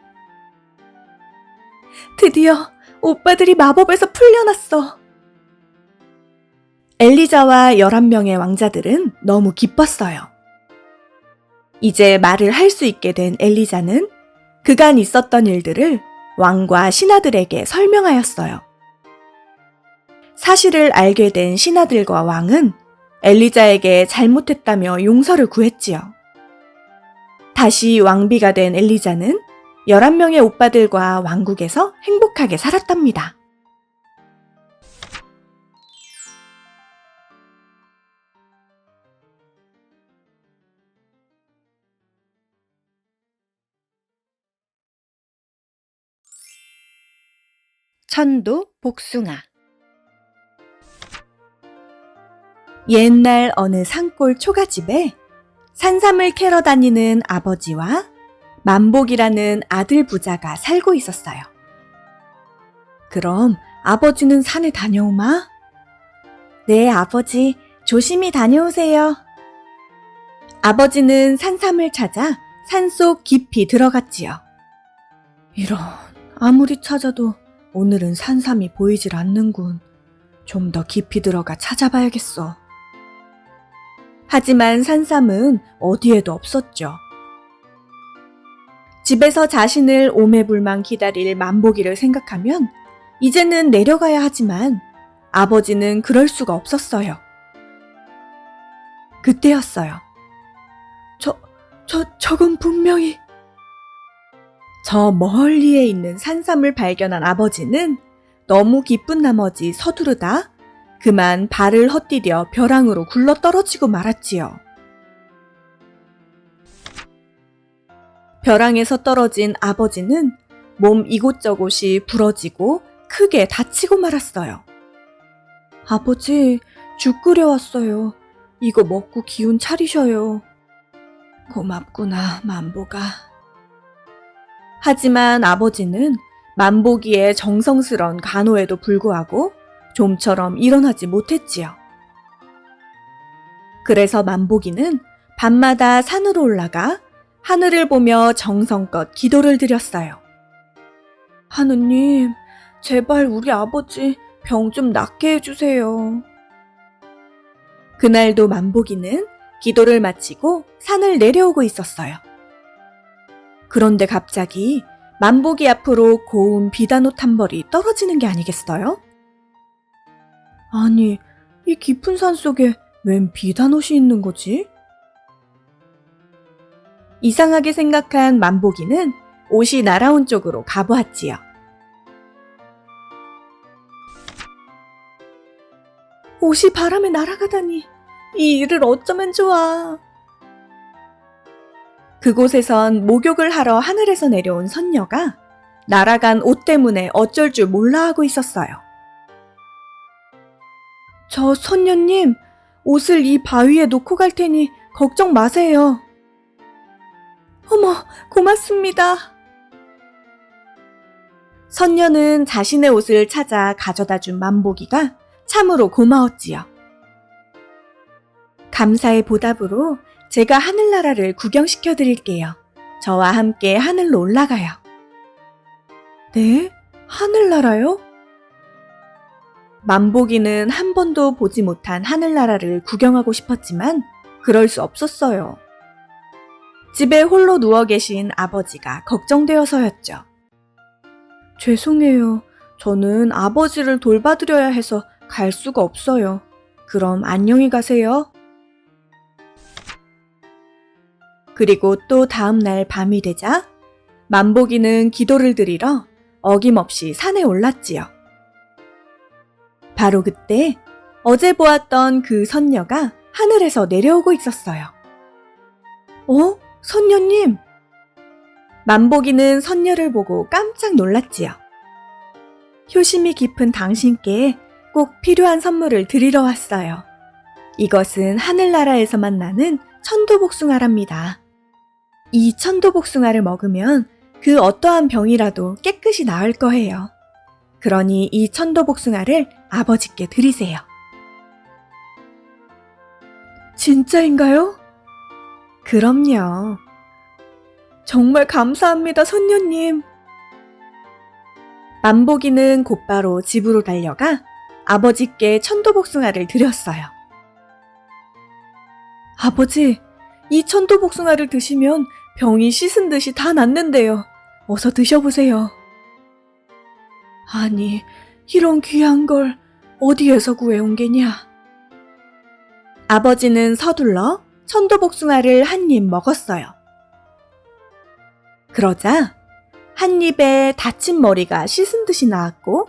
드디어 오빠들이 마법에서 풀려났어. 엘리자와 11명의 왕자들은 너무 기뻤어요. 이제 말을 할 수 있게 된 엘리자는 그간 있었던 일들을 왕과 신하들에게 설명하였어요. 사실을 알게 된 신하들과 왕은 엘리자에게 잘못했다며 용서를 구했지요. 다시 왕비가 된 엘리자는 11명의 오빠들과 왕국에서 행복하게 살았답니다. 천도 복숭아. 옛날 어느 산골 초가집에 산삼을 캐러 다니는 아버지와 만복이라는 아들 부자가 살고 있었어요. 그럼 아버지는 산에 다녀오마? 네, 아버지, 조심히 다녀오세요. 아버지는 산삼을 찾아 산속 깊이 들어갔지요. 이런, 아무리 찾아도 오늘은 산삼이 보이질 않는군. 좀 더 깊이 들어가 찾아봐야겠어. 하지만 산삼은 어디에도 없었죠. 집에서 자신을 오매불망 기다릴 만보기를 생각하면 이제는 내려가야 하지만 아버지는 그럴 수가 없었어요. 그때였어요. 저건 분명히... 저 멀리에 있는 산삼을 발견한 아버지는 너무 기쁜 나머지 서두르다 그만 발을 헛디뎌 벼랑으로 굴러 떨어지고 말았지요. 벼랑에서 떨어진 아버지는 몸 이곳저곳이 부러지고 크게 다치고 말았어요. 아버지, 죽 끓여왔어요. 이거 먹고 기운 차리셔요. 고맙구나, 만보가. 하지만 아버지는 만보기의 정성스런 간호에도 불구하고 좀처럼 일어나지 못했지요. 그래서 만보기는 밤마다 산으로 올라가 하늘을 보며 정성껏 기도를 드렸어요. 하느님, 제발 우리 아버지 병 좀 낫게 해주세요. 그날도 만보기는 기도를 마치고 산을 내려오고 있었어요. 그런데 갑자기 만보기 앞으로 고운 비단옷 한 벌이 떨어지는 게 아니겠어요? 아니, 이 깊은 산 속에 웬 비단옷이 있는 거지? 이상하게 생각한 만보기는 옷이 날아온 쪽으로 가보았지요. 옷이 바람에 날아가다니, 이 일을 어쩌면 좋아. 그곳에선 목욕을 하러 하늘에서 내려온 선녀가 날아간 옷 때문에 어쩔 줄 몰라 하고 있었어요. 저 선녀님, 옷을 이 바위에 놓고 갈 테니 걱정 마세요. 어머, 고맙습니다. 선녀는 자신의 옷을 찾아 가져다 준 만보기가 참으로 고마웠지요. 감사의 보답으로 제가 하늘나라를 구경시켜 드릴게요. 저와 함께 하늘로 올라가요. 네? 하늘나라요? 만보기는 한 번도 보지 못한 하늘나라를 구경하고 싶었지만 그럴 수 없었어요. 집에 홀로 누워 계신 아버지가 걱정되어서였죠. 죄송해요. 저는 아버지를 돌봐드려야 해서 갈 수가 없어요. 그럼 안녕히 가세요. 그리고 또 다음 날 밤이 되자 만보기는 기도를 드리러 어김없이 산에 올랐지요. 바로 그때 어제 보았던 그 선녀가 하늘에서 내려오고 있었어요. 어? 선녀님! 만보기는 선녀를 보고 깜짝 놀랐지요. 효심이 깊은 당신께 꼭 필요한 선물을 드리러 왔어요. 이것은 하늘나라에서만 나는 천도복숭아랍니다. 이 천도복숭아를 먹으면 그 어떠한 병이라도 깨끗이 나을 거예요. 그러니 이 천도복숭아를 아버지께 드리세요. 진짜인가요? 그럼요. 정말 감사합니다, 선녀님. 만보기는 곧바로 집으로 달려가 아버지께 천도복숭아를 드렸어요. 아버지, 이 천도복숭아를 드시면 병이 씻은 듯이 다 낫는데요. 어서 드셔보세요. 아니, 이런 귀한 걸 어디에서 구해온 게냐? 아버지는 서둘러 천도복숭아를 한 입 먹었어요. 그러자 한 입에 다친 머리가 씻은 듯이 나았고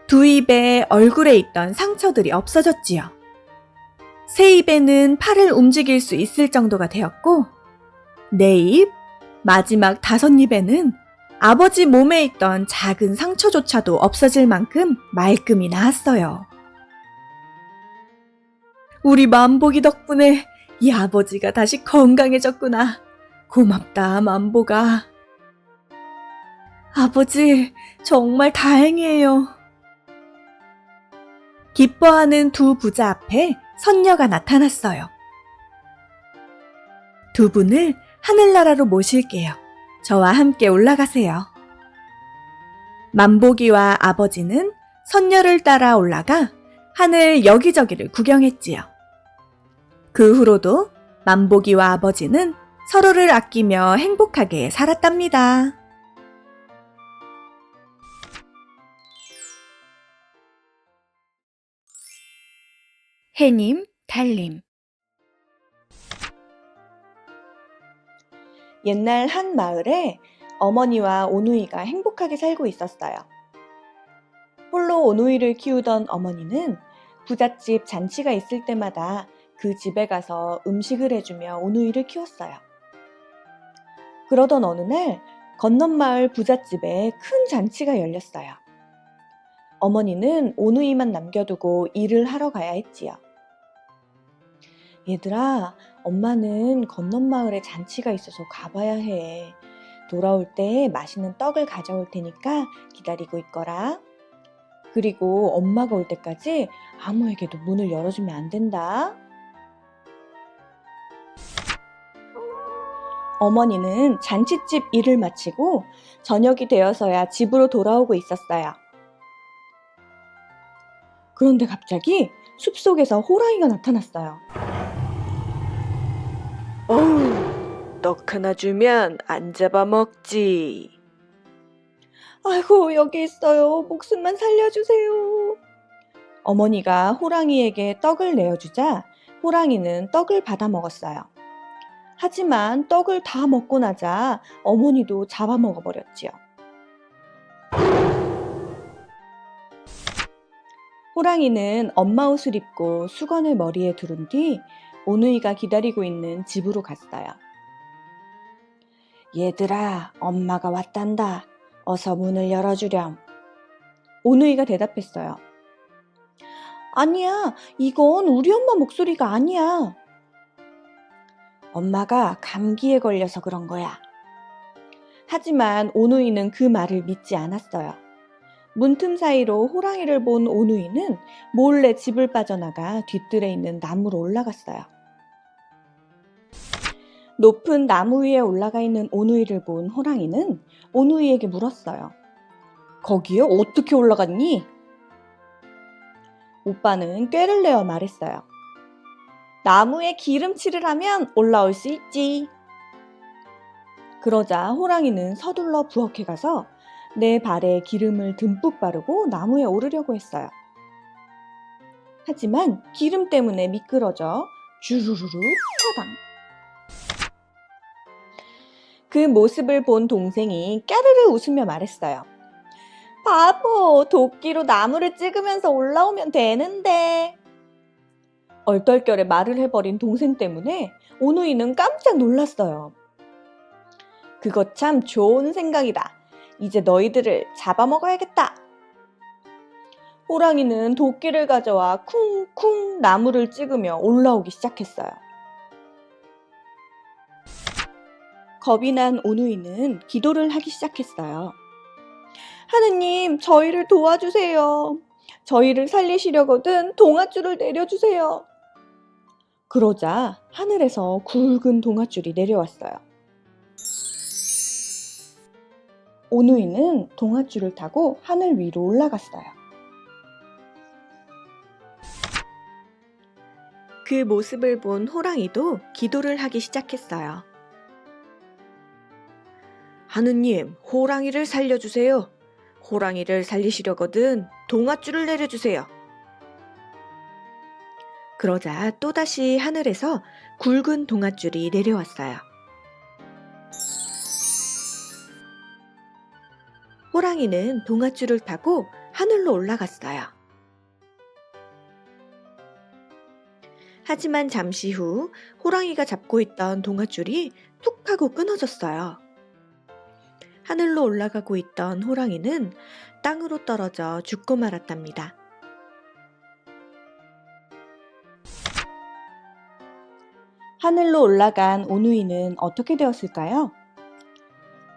두 입에 얼굴에 있던 상처들이 없어졌지요. 세 입에는 팔을 움직일 수 있을 정도가 되었고 네 입, 마지막 5입에는 아버지 몸에 있던 작은 상처조차도 없어질 만큼 말끔히 나았어요. 우리 만보기 덕분에 이 아버지가 다시 건강해졌구나. 고맙다, 만보가. 아버지, 정말 다행이에요. 기뻐하는 두 부자 앞에 선녀가 나타났어요. 두 분을 하늘나라로 모실게요. 저와 함께 올라가세요. 만보기와 아버지는 선녀를 따라 올라가 하늘 여기저기를 구경했지요. 그 후로도 만보기와 아버지는 서로를 아끼며 행복하게 살았답니다. 해님, 달님. 옛날 한 마을에 어머니와 오누이가 행복하게 살고 있었어요. 홀로 오누이를 키우던 어머니는 부잣집 잔치가 있을 때마다 그 집에 가서 음식을 해주며 오누이를 키웠어요. 그러던 어느 날 건넌마을 부잣집에 큰 잔치가 열렸어요. 어머니는 오누이만 남겨두고 일을 하러 가야 했지요. 얘들아, 엄마는 건넌마을에 잔치가 있어서 가봐야 해. 돌아올 때 맛있는 떡을 가져올 테니까 기다리고 있거라. 그리고 엄마가 올 때까지 아무에게도 문을 열어주면 안 된다. 어머니는 잔칫집 일을 마치고 저녁이 되어서야 집으로 돌아오고 있었어요. 그런데 갑자기 숲속에서 호랑이가 나타났어요. 어우, 떡 하나 주면 안 잡아먹지. 아이고, 여기 있어요. 목숨만 살려주세요. 어머니가 호랑이에게 떡을 내어주자 호랑이는 떡을 받아 먹었어요. 하지만 떡을 다 먹고 나자 어머니도 잡아먹어버렸지요. 호랑이는 엄마 옷을 입고 수건을 머리에 두른 뒤 오누이가 기다리고 있는 집으로 갔어요. 얘들아, 엄마가 왔단다. 어서 문을 열어주렴. 오누이가 대답했어요. 아니야, 이건 우리 엄마 목소리가 아니야. 엄마가 감기에 걸려서 그런 거야. 하지만 오누이는 그 말을 믿지 않았어요. 문틈 사이로 호랑이를 본 오누이는 몰래 집을 빠져나가 뒤뜰에 있는 나무로 올라갔어요. 높은 나무 위에 올라가 있는 오누이를 본 호랑이는 오누이에게 물었어요. 거기에 어떻게 올라갔니? 오빠는 꾀를 내어 말했어요. 나무에 기름칠을 하면 올라올 수 있지. 그러자 호랑이는 서둘러 부엌에 가서 내 발에 기름을 듬뿍 바르고 나무에 오르려고 했어요. 하지만 기름 때문에 미끄러져 주르르르 처당. 그 모습을 본 동생이 까르르 웃으며 말했어요. 바보, 도끼로 나무를 찍으면서 올라오면 되는데. 얼떨결에 말을 해버린 동생 때문에 오누이는 깜짝 놀랐어요. 그거 참 좋은 생각이다. 이제 너희들을 잡아먹어야겠다. 호랑이는 도끼를 가져와 쿵쿵 나무를 찍으며 올라오기 시작했어요. 겁이 난 오누이는 기도를 하기 시작했어요. 하느님, 저희를 도와주세요. 저희를 살리시려거든 동아줄을 내려주세요. 그러자 하늘에서 굵은 동아줄이 내려왔어요. 오누이는 동아줄을 타고 하늘 위로 올라갔어요. 그 모습을 본 호랑이도 기도를 하기 시작했어요. 하느님, 호랑이를 살려주세요. 호랑이를 살리시려거든 동아줄을 내려주세요. 그러자 또다시 하늘에서 굵은 동아줄이 내려왔어요. 호랑이는 동아줄을 타고 하늘로 올라갔어요. 하지만 잠시 후 호랑이가 잡고 있던 동아줄이 툭 하고 끊어졌어요. 하늘로 올라가고 있던 호랑이는 땅으로 떨어져 죽고 말았답니다. 하늘로 올라간 오누이는 어떻게 되었을까요?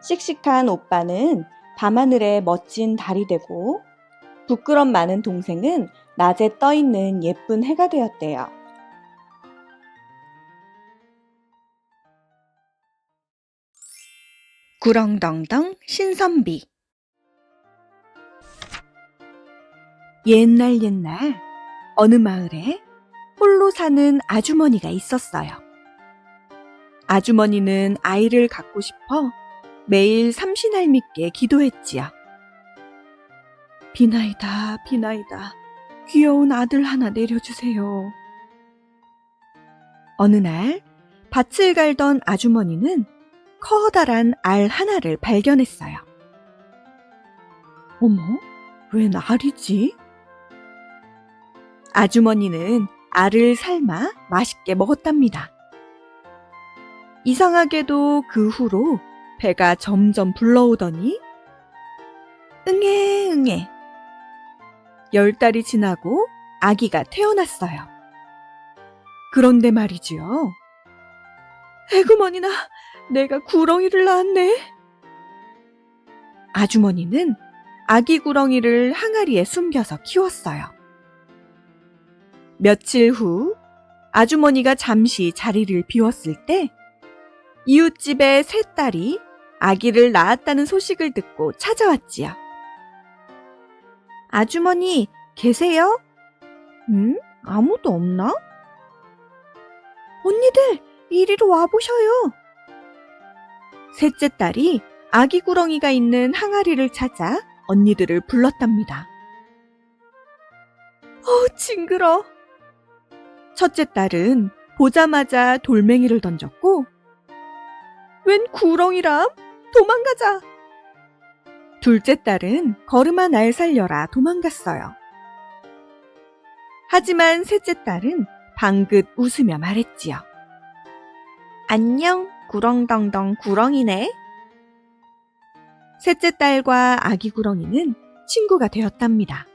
씩씩한 오빠는 밤하늘의 멋진 달이 되고 부끄럼 많은 동생은 낮에 떠있는 예쁜 해가 되었대요. 구렁덩덩 신선비. 옛날 어느 마을에 홀로 사는 아주머니가 있었어요. 아주머니는 아이를 갖고 싶어 매일 삼신할미께 기도했지요. 비나이다, 비나이다. 귀여운 아들 하나 내려주세요. 어느 날 밭을 갈던 아주머니는 커다란 알 하나를 발견했어요. 어머, 웬 알이지? 아주머니는 알을 삶아 맛있게 먹었답니다. 이상하게도 그 후로 배가 점점 불러오더니 응애 10달이 지나고 아기가 태어났어요. 그런데 말이지요. 에구머니나, 내가 구렁이를 낳았네. 아주머니는 아기 구렁이를 항아리에 숨겨서 키웠어요. 며칠 후 아주머니가 잠시 자리를 비웠을 때 이웃집의 세 딸이 아기를 낳았다는 소식을 듣고 찾아왔지요. 아주머니, 계세요? 아무도 없나? 언니들, 이리로 와보셔요. 셋째 딸이 아기 구렁이가 있는 항아리를 찾아 언니들을 불렀답니다. 징그러. 첫째 딸은 보자마자 돌멩이를 던졌고, 웬 구렁이람? 도망가자. 둘째 딸은 걸음아 날 살려라 도망갔어요. 하지만 셋째 딸은 방긋 웃으며 말했지요. 안녕, 구렁덩덩 구렁이네. 셋째 딸과 아기 구렁이는 친구가 되었답니다.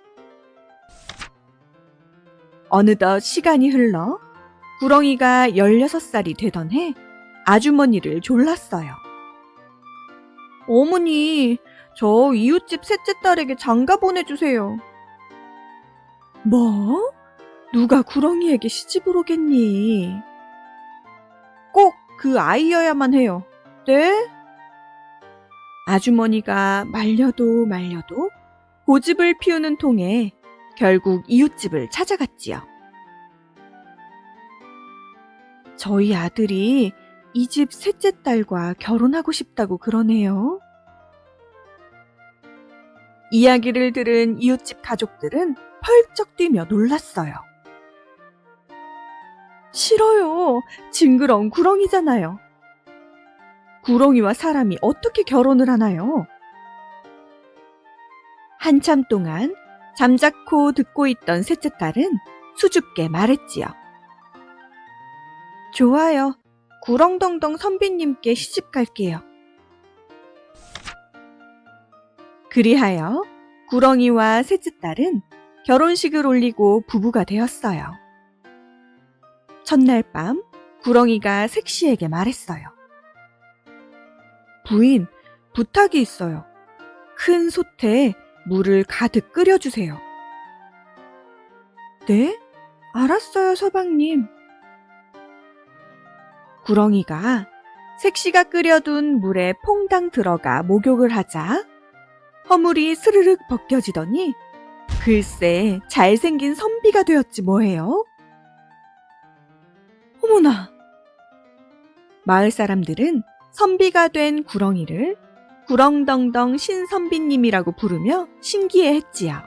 어느덧 시간이 흘러 구렁이가 16살이 되던 해 아주머니를 졸랐어요. 어머니, 저 이웃집 셋째 딸에게 장가 보내주세요. 뭐? 누가 구렁이에게 시집을 오겠니? 꼭 그 아이여야만 해요. 네? 아주머니가 말려도 고집을 피우는 통에 결국 이웃집을 찾아갔지요. 저희 아들이 이 집 셋째 딸과 결혼하고 싶다고 그러네요. 이야기를 들은 이웃집 가족들은 펄쩍 뛰며 놀랐어요. 싫어요. 징그러운 구렁이잖아요. 구렁이와 사람이 어떻게 결혼을 하나요? 한참 동안 잠자코 듣고 있던 셋째 딸은 수줍게 말했지요. 좋아요. 구렁덩덩 선비님께 시집 갈게요. 그리하여 구렁이와 셋째 딸은 결혼식을 올리고 부부가 되었어요. 첫날 밤 구렁이가 색시에게 말했어요. 부인, 부탁이 있어요. 큰 솥에 물을 가득 끓여주세요. 네? 알았어요, 서방님. 구렁이가 색시가 끓여둔 물에 퐁당 들어가 목욕을 하자 허물이 스르륵 벗겨지더니 글쎄 잘생긴 선비가 되었지 뭐예요. 어머나! 마을 사람들은 선비가 된 구렁이를 구렁덩덩 신선비님이라고 부르며 신기해했지요.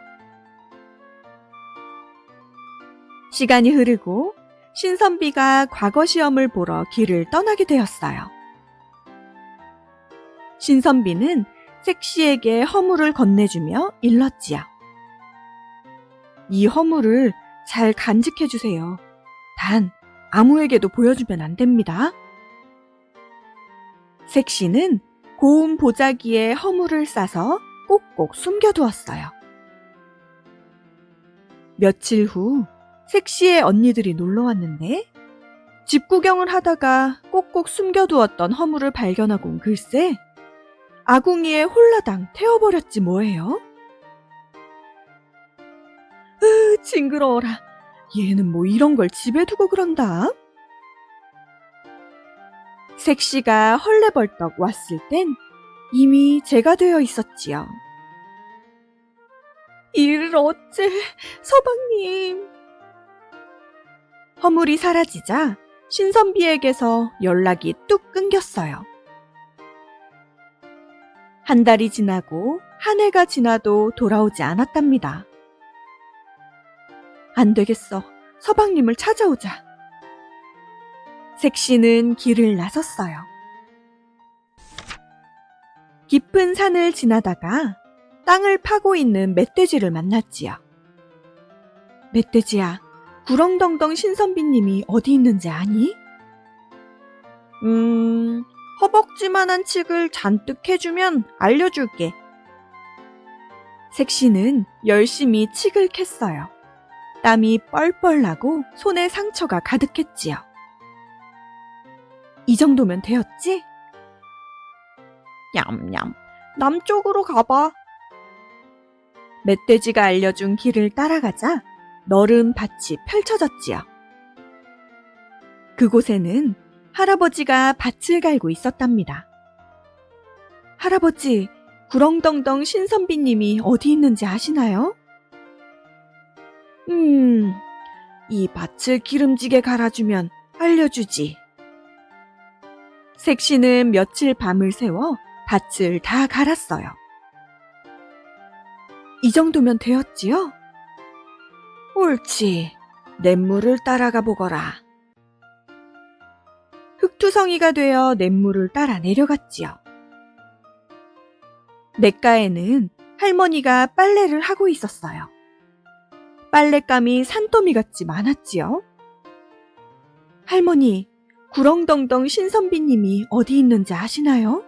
시간이 흐르고 신선비가 과거 시험을 보러 길을 떠나게 되었어요. 신선비는 색시에게 허물을 건네주며 일렀지요. 이 허물을 잘 간직해주세요. 단 아무에게도 보여주면 안 됩니다. 색시는 고운 보자기에 허물을 싸서 꼭꼭 숨겨두었어요. 며칠 후 색시의 언니들이 놀러왔는데 집 구경을 하다가 꼭꼭 숨겨두었던 허물을 발견하고 온 글쎄 아궁이에 홀라당 태워버렸지 뭐예요. 징그러워라. 얘는 뭐 이런 걸 집에 두고 그런다. 색시가 헐레벌떡 왔을 땐 이미 재가 되어 있었지요. 일을 어째, 서방님. 허물이 사라지자 신선비에게서 연락이 뚝 끊겼어요. 한 달이 지나고 한 해가 지나도 돌아오지 않았답니다. 안 되겠어. 서방님을 찾아오자. 색시는 길을 나섰어요. 깊은 산을 지나다가 땅을 파고 있는 멧돼지를 만났지요. 멧돼지야, 구렁덩덩 신선비님이 어디 있는지 아니? 허벅지만한 칡을 잔뜩 해주면 알려줄게. 색시는 열심히 칡을 캤어요. 땀이 뻘뻘 나고 손에 상처가 가득했지요. 이 정도면 되었지? 냠냠, 남쪽으로 가봐. 멧돼지가 알려준 길을 따라가자 너른 밭이 펼쳐졌지요. 그곳에는 할아버지가 밭을 갈고 있었답니다. 할아버지, 구렁덩덩 신선비님이 어디 있는지 아시나요? 이 밭을 기름지게 갈아주면 알려주지. 색시는 며칠 밤을 새워 밭을 다 갈았어요. 이 정도면 되었지요? 옳지. 냇물을 따라가 보거라. 흙투성이가 되어 냇물을 따라 내려갔지요. 냇가에는 할머니가 빨래를 하고 있었어요. 빨랫감이 산더미같이 많았지요. 할머니, 구렁덩덩 신선비님이 어디 있는지 아시나요?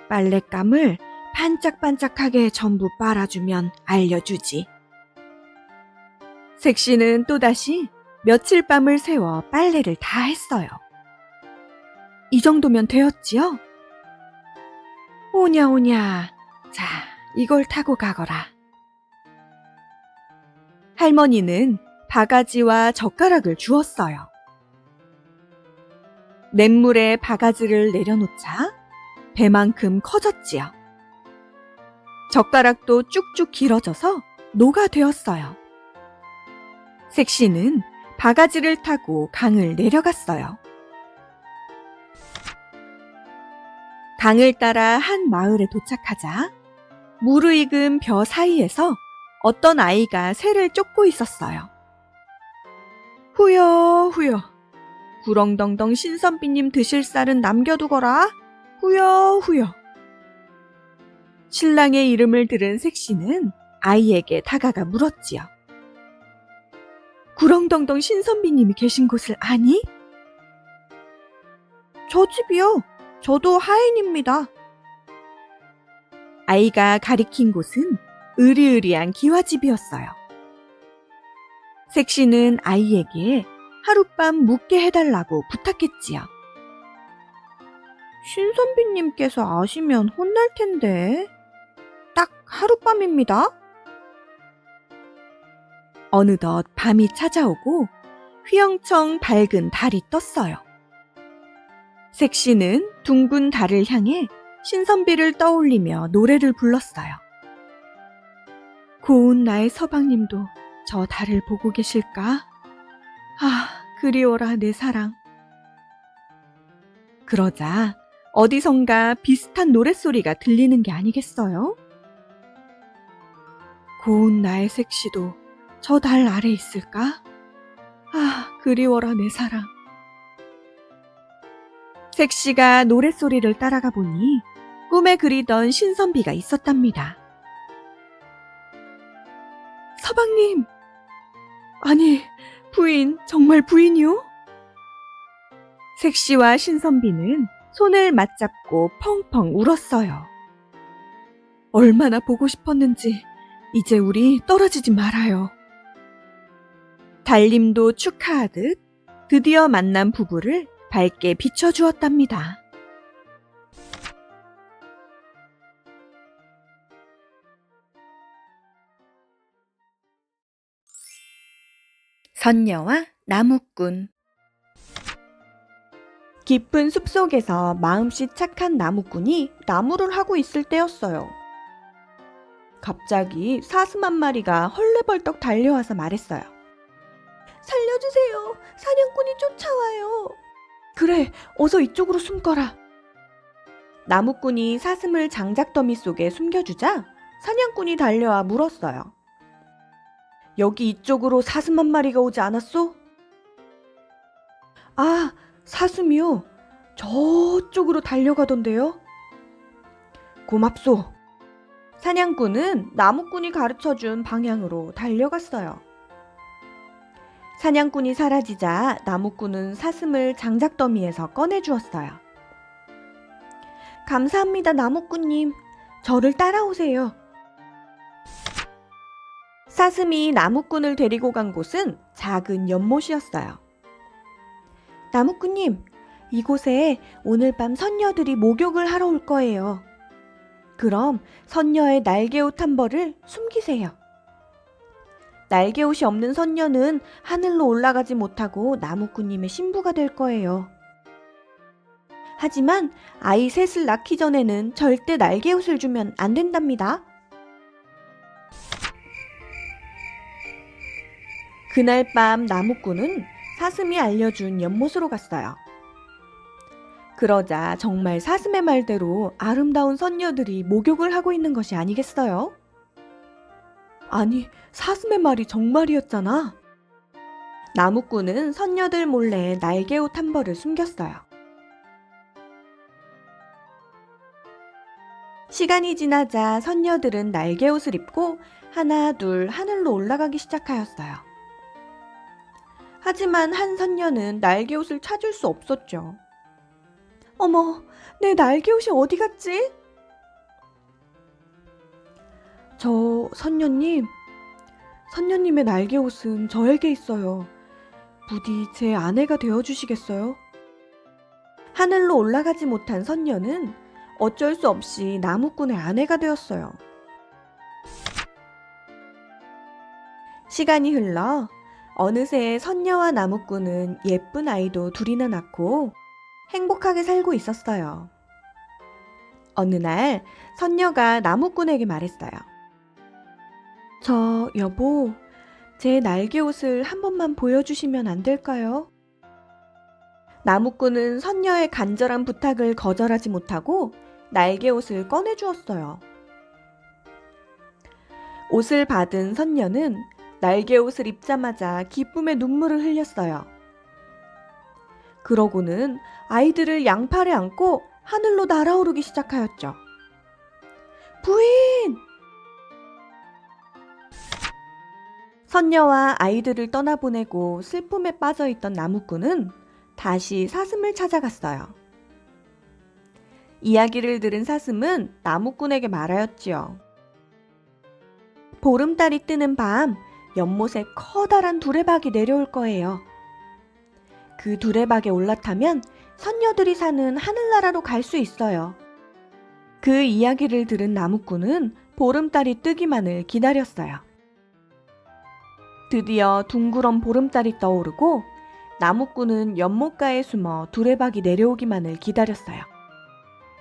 빨랫감을 반짝반짝하게 전부 빨아주면 알려주지. 색시는 또다시 며칠 밤을 새워 빨래를 다 했어요. 이 정도면 되었지요? 오냐 오냐. 자, 이걸 타고 가거라. 할머니는 바가지와 젓가락을 주었어요. 냇물에 바가지를 내려놓자 배만큼 커졌지요. 젓가락도 쭉쭉 길어져서 노가 되었어요. 색시는 바가지를 타고 강을 내려갔어요. 강을 따라 한 마을에 도착하자 무르익은 벼 사이에서 어떤 아이가 새를 쫓고 있었어요. 후여후여, 구렁덩덩 신선비님 드실 쌀은 남겨두거라. 후여후여. 신랑의 이름을 들은 색시는 아이에게 다가가 물었지요. 구렁덩덩 신선비님이 계신 곳을 아니? 저 집이요. 저도 하인입니다. 아이가 가리킨 곳은 으리으리한 기와집이었어요. 색시는 아이에게 하룻밤 묵게 해달라고 부탁했지요. 신선비님께서 아시면 혼날 텐데. 딱 하룻밤입니다. 어느덧 밤이 찾아오고 휘영청 밝은 달이 떴어요. 색시는 둥근 달을 향해 신선비를 떠올리며 노래를 불렀어요. 고운 나의 서방님도 저 달을 보고 계실까? 아, 그리워라 내 사랑. 그러자 어디선가 비슷한 노랫소리가 들리는 게 아니겠어요? 고운 나의 색시도 저 달 아래 있을까? 아, 그리워라 내 사랑. 색시가 노랫소리를 따라가 보니 꿈에 그리던 신선비가 있었답니다. 서방님! 아니, 부인, 정말 부인이요? 색시와 신선비는 손을 맞잡고 펑펑 울었어요. 얼마나 보고 싶었는지 이제 우리 떨어지지 말아요. 달님도 축하하듯 드디어 만난 부부를 밝게 비춰주었답니다. 선녀와 나무꾼. 깊은 숲속에서 마음씨 착한 나무꾼이 나무를 하고 있을 때였어요. 갑자기 사슴 한 마리가 헐레벌떡 달려와서 말했어요. 살려주세요. 사냥꾼이 쫓아와요. 그래, 어서 이쪽으로 숨거라. 나무꾼이 사슴을 장작더미 속에 숨겨주자 사냥꾼이 달려와 물었어요. 여기 이쪽으로 사슴 한 마리가 오지 않았소? 아, 사슴이요? 저쪽으로 달려가던데요? 고맙소. 사냥꾼은 나무꾼이 가르쳐준 방향으로 달려갔어요. 사냥꾼이 사라지자 나무꾼은 사슴을 장작더미에서 꺼내주었어요. 감사합니다, 나무꾼님. 저를 따라오세요. 사슴이 나무꾼을 데리고 간 곳은 작은 연못이었어요. 나무꾼님, 이곳에 오늘 밤 선녀들이 목욕을 하러 올 거예요. 그럼 선녀의 날개옷 한 벌을 숨기세요. 날개옷이 없는 선녀는 하늘로 올라가지 못하고 나무꾼님의 신부가 될 거예요. 하지만 아이 셋을 낳기 전에는 절대 날개옷을 주면 안 된답니다. 그날 밤 나무꾼은 사슴이 알려준 연못으로 갔어요. 그러자 정말 사슴의 말대로 아름다운 선녀들이 목욕을 하고 있는 것이 아니겠어요? 아니, 사슴의 말이 정말이었잖아. 나무꾼은 선녀들 몰래 날개옷 한 벌을 숨겼어요. 시간이 지나자 선녀들은 날개옷을 입고 하나 둘 하늘로 올라가기 시작하였어요. 하지만 한 선녀는 날개옷을 찾을 수 없었죠. 어머, 내 날개옷이 어디 갔지? 선녀님의 날개옷은 저에게 있어요. 부디 제 아내가 되어주시겠어요? 하늘로 올라가지 못한 선녀는 어쩔 수 없이 나무꾼의 아내가 되었어요. 시간이 흘러 어느새 선녀와 나무꾼은 예쁜 아이도 둘이나 낳고 행복하게 살고 있었어요. 어느 날 선녀가 나무꾼에게 말했어요. 여보, 제 날개옷을 한 번만 보여주시면 안 될까요? 나무꾼은 선녀의 간절한 부탁을 거절하지 못하고 날개옷을 꺼내주었어요. 옷을 받은 선녀는 날개옷을 입자마자 기쁨의 눈물을 흘렸어요. 그러고는 아이들을 양팔에 안고 하늘로 날아오르기 시작하였죠. 부인! 선녀와 아이들을 떠나보내고 슬픔에 빠져있던 나무꾼은 다시 사슴을 찾아갔어요. 이야기를 들은 사슴은 나무꾼에게 말하였지요. 보름달이 뜨는 밤 연못에 커다란 두레박이 내려올 거예요. 그 두레박에 올라타면 선녀들이 사는 하늘나라로 갈 수 있어요. 그 이야기를 들은 나무꾼은 보름달이 뜨기만을 기다렸어요. 드디어 둥그런 보름달이 떠오르고 나무꾼은 연못가에 숨어 두레박이 내려오기만을 기다렸어요.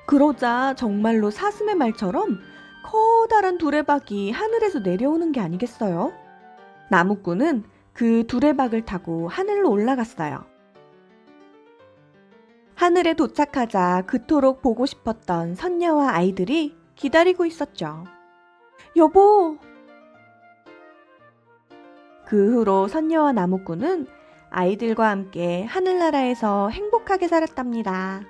그러자 정말로 사슴의 말처럼 커다란 두레박이 하늘에서 내려오는 게 아니겠어요? 나무꾼은 그 두레박을 타고 하늘로 올라갔어요. 하늘에 도착하자 그토록 보고 싶었던 선녀와 아이들이 기다리고 있었죠. 여보! 그 후로 선녀와 나무꾼은 아이들과 함께 하늘나라에서 행복하게 살았답니다.